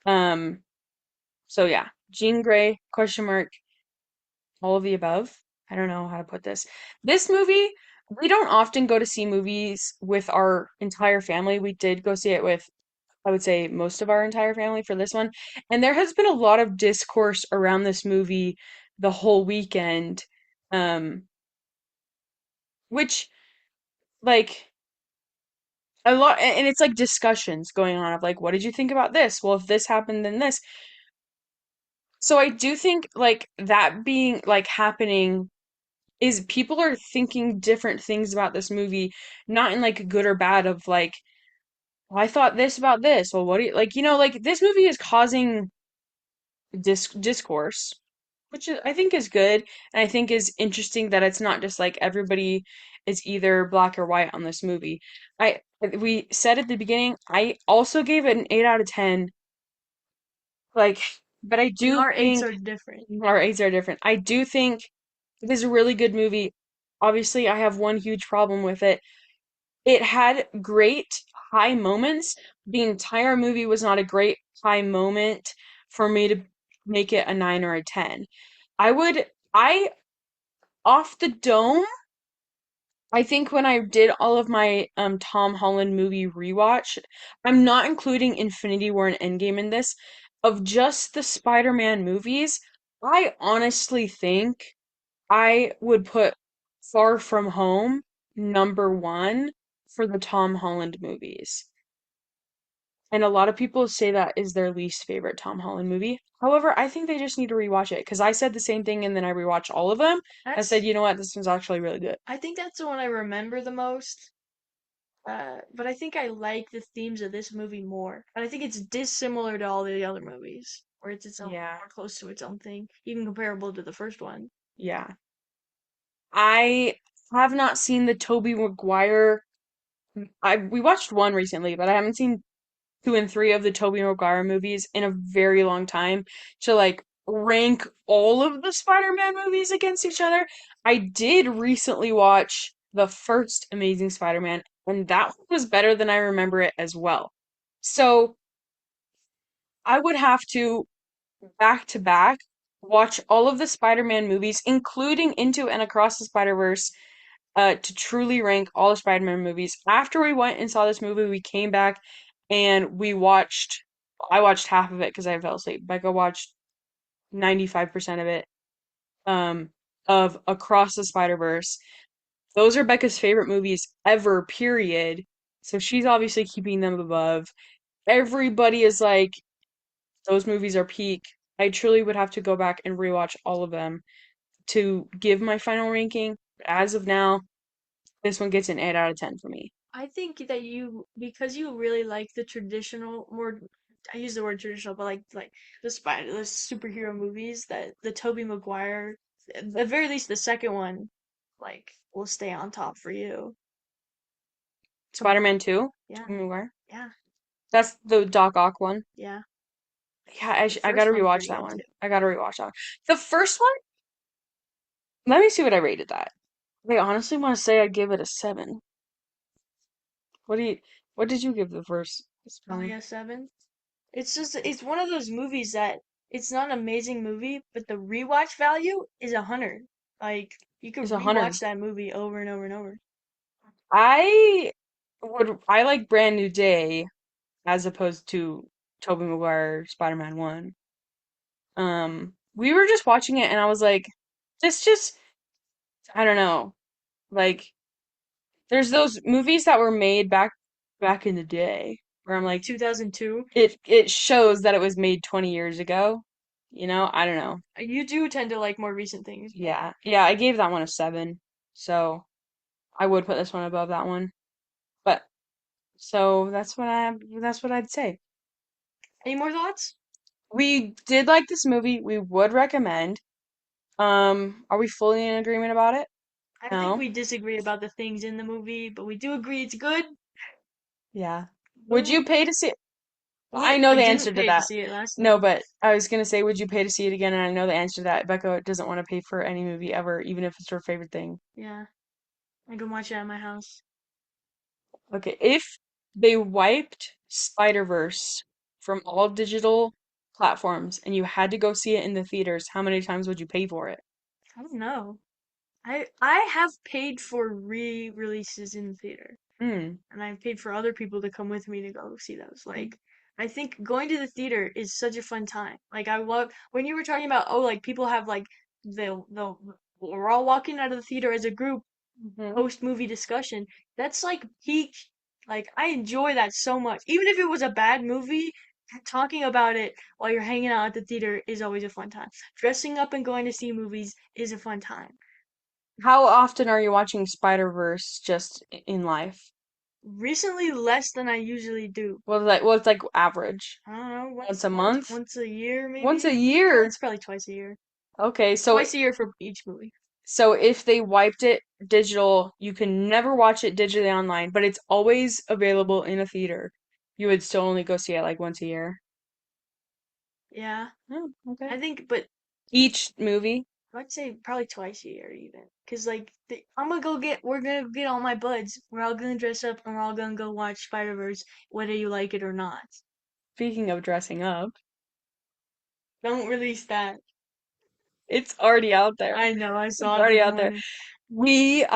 Um, so yeah, Jean Grey, question mark, all of the above. I don't know how to put this. This movie, we don't often go to see movies with our entire family. We did go see it with, I would say, most of our entire family for this one. And there has been a lot of discourse around this movie the whole weekend. Um, which like a lot and it's like discussions going on of like, what did you think about this? Well, if this happened, then this. So I do think like that being like happening is people are thinking different things about this movie, not in like good or bad of like, well, I thought this about this. Well, what do you like, like this movie is causing discourse, which I think is good, and I think is interesting that it's not just like everybody is either black or white on this movie. We said at the beginning, I also gave it an 8 out of 10. Like, but I And do our eights think are different. our eights are different. I do think it is a really good movie. Obviously, I have one huge problem with it. It had great high moments. The entire movie was not a great high moment for me to make it a 9 or a 10. I off the dome, I think when I did all of my Tom Holland movie rewatch, I'm not including Infinity War and Endgame in this, of just the Spider-Man movies, I honestly think I would put Far From Home number one for the Tom Holland movies. And a lot of people say that is their least favorite Tom Holland movie. However, I think they just need to rewatch it because I said the same thing and then I rewatched all of them. I said, That's you know what, this one's actually really good. I think that's the one I remember the most. But I think I like the themes of this movie more. But I think it's dissimilar to all the other movies, where it's its own, Yeah, more close to its own thing, even comparable to the first one. yeah. I have not seen the Tobey Maguire. We watched one recently, but I haven't seen two and three of the Tobey Maguire movies in a very long time to like rank all of the Spider-Man movies against each other. I did recently watch the first Amazing Spider-Man, and that one was better than I remember it as well. So I would have to back watch all of the Spider-Man movies, including Into and Across the Spider-Verse, to truly rank all the Spider-Man movies. After we went and saw this movie, we came back and I watched half of it because I fell asleep. Becca watched 95% of it, um, of Across the Spider-Verse. Those are Becca's favorite movies ever, period. So she's obviously keeping them above. Everybody is like, those movies are peak. I truly would have to go back and rewatch all of them to give my final ranking. As of now, this one gets an 8 out of 10 for me. I think that because you really like the traditional, more, I use the word traditional, but like the superhero movies, that the Tobey Maguire, at the very least the second one, like, will stay on top for you. Spider-Man 2, Yeah, Tobey Maguire. yeah, That's the Doc Ock one. yeah. Yeah, The I gotta first one's rewatch pretty that good one. too. I gotta rewatch that one. The first one, let me see what I rated that. I honestly want to say I'd give it a 7. What do you, what did you give the first Probably Spider-Man? a 7. It's one of those movies that it's not an amazing movie, but the rewatch value is 100. Like, you It's could a 100. rewatch that movie over and over and over. I I like Brand New Day as opposed to Tobey Maguire Spider-Man 1. We were just watching it and I was like, this just, I don't know. Like, there's those movies that were made back in the day where I'm Like like, 2002. it shows that it was made 20 years ago. You know, I don't know. You do tend to like more recent things. Yeah. Yeah, I gave that one a 7. So, I would put this one above that one. But so that's what I'd say. Any more thoughts? We did like this movie. We would recommend. Are we fully in agreement about it? I think No. we disagree about the things in the movie, but we do agree it's good. Yeah. Would Well, you pay to see it? I know I the didn't answer to pay to that. see it last No, time. but I was gonna say, would you pay to see it again? And I know the answer to that. Becca doesn't want to pay for any movie ever, even if it's her favorite thing. Yeah, I can watch it at my house. Okay, if they wiped Spider-Verse from all digital platforms and you had to go see it in the theaters, how many times would you pay for it? I don't know. I have paid for re-releases in the theater, Hmm. and I've paid for other people to come with me to go see those. Like, I think going to the theater is such a fun time. Like, I love when you were talking about, oh, like people have like they'll we're all walking out of the theater as a group Mm-hmm. post movie discussion. That's like peak. Like, I enjoy that so much. Even if it was a bad movie, talking about it while you're hanging out at the theater is always a fun time. Dressing up and going to see movies is a fun time. How often are you watching Spider-Verse just in life? Recently, less than I usually do. What's like average? I don't know, Once a month? once a year Once a maybe. year? It's probably twice a year. Okay, Twice a year for each movie. so if they wiped it digital, you can never watch it digitally online, but it's always available in a theater. You would still only go see it like once a year. Yeah, Oh, okay. I think, but Each movie. I'd say probably twice a year even. Cause like we're gonna get all my buds. We're all gonna dress up and we're all gonna go watch Spider Verse, whether you like it or not. Speaking of dressing up, Don't release that. it's already out there. I know, I It's saw it already this out there. morning.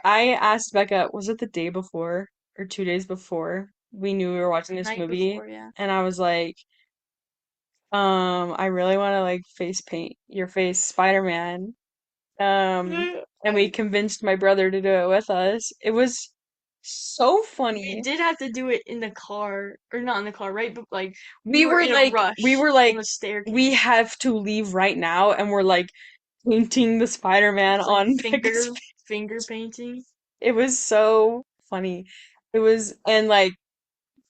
I asked Becca, was it the day before or 2 days before we knew we were watching this Night movie? before, yeah. And I was like, I really want to like face paint your face Spider-Man. Um, and we convinced my brother to do it with us. It was So We funny. did have to do it in the car, or not in the car, right? But like we We were were in a like, we rush were on like, the we staircase. have to leave right now, and we're like painting the Spider-Man It's like on Becca's finger painting. It was so funny. It was, and like,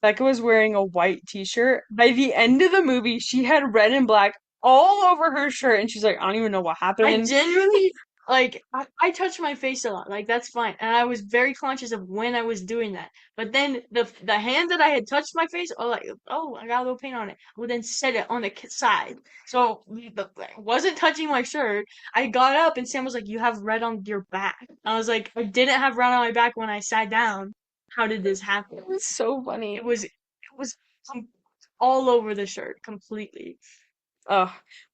Becca was wearing a white t-shirt. By the end of the movie, she had red and black all over her shirt, and she's like, I don't even know what I happened. genuinely like I touch my face a lot, like that's fine, and I was very conscious of when I was doing that. But then the hand that I had touched my face, oh like oh I got a little paint on it, I would then set it on the side, so it wasn't touching my shirt. I got up and Sam was like, "You have red on your back." I was like, "I didn't have red on my back when I sat down. How did this happen?" It was so funny. It was all over the shirt completely. Ugh.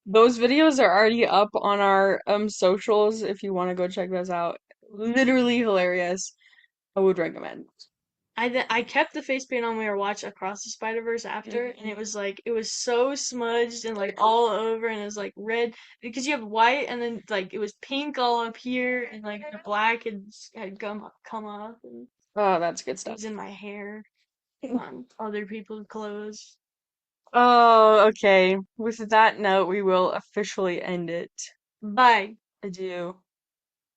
Those videos are already up on our socials if you want to go check those out. Literally hilarious. I would recommend. I kept the face paint on when we were watching Across the Spider-Verse after, and it was like it was so smudged and like all over, and it was like red because you have white, and then like it was pink all up here, and like the black had come off, and Oh, that's good it was stuff. in my hair on other people's clothes. Oh, okay. With that note, we will officially end it. Bye. Adieu.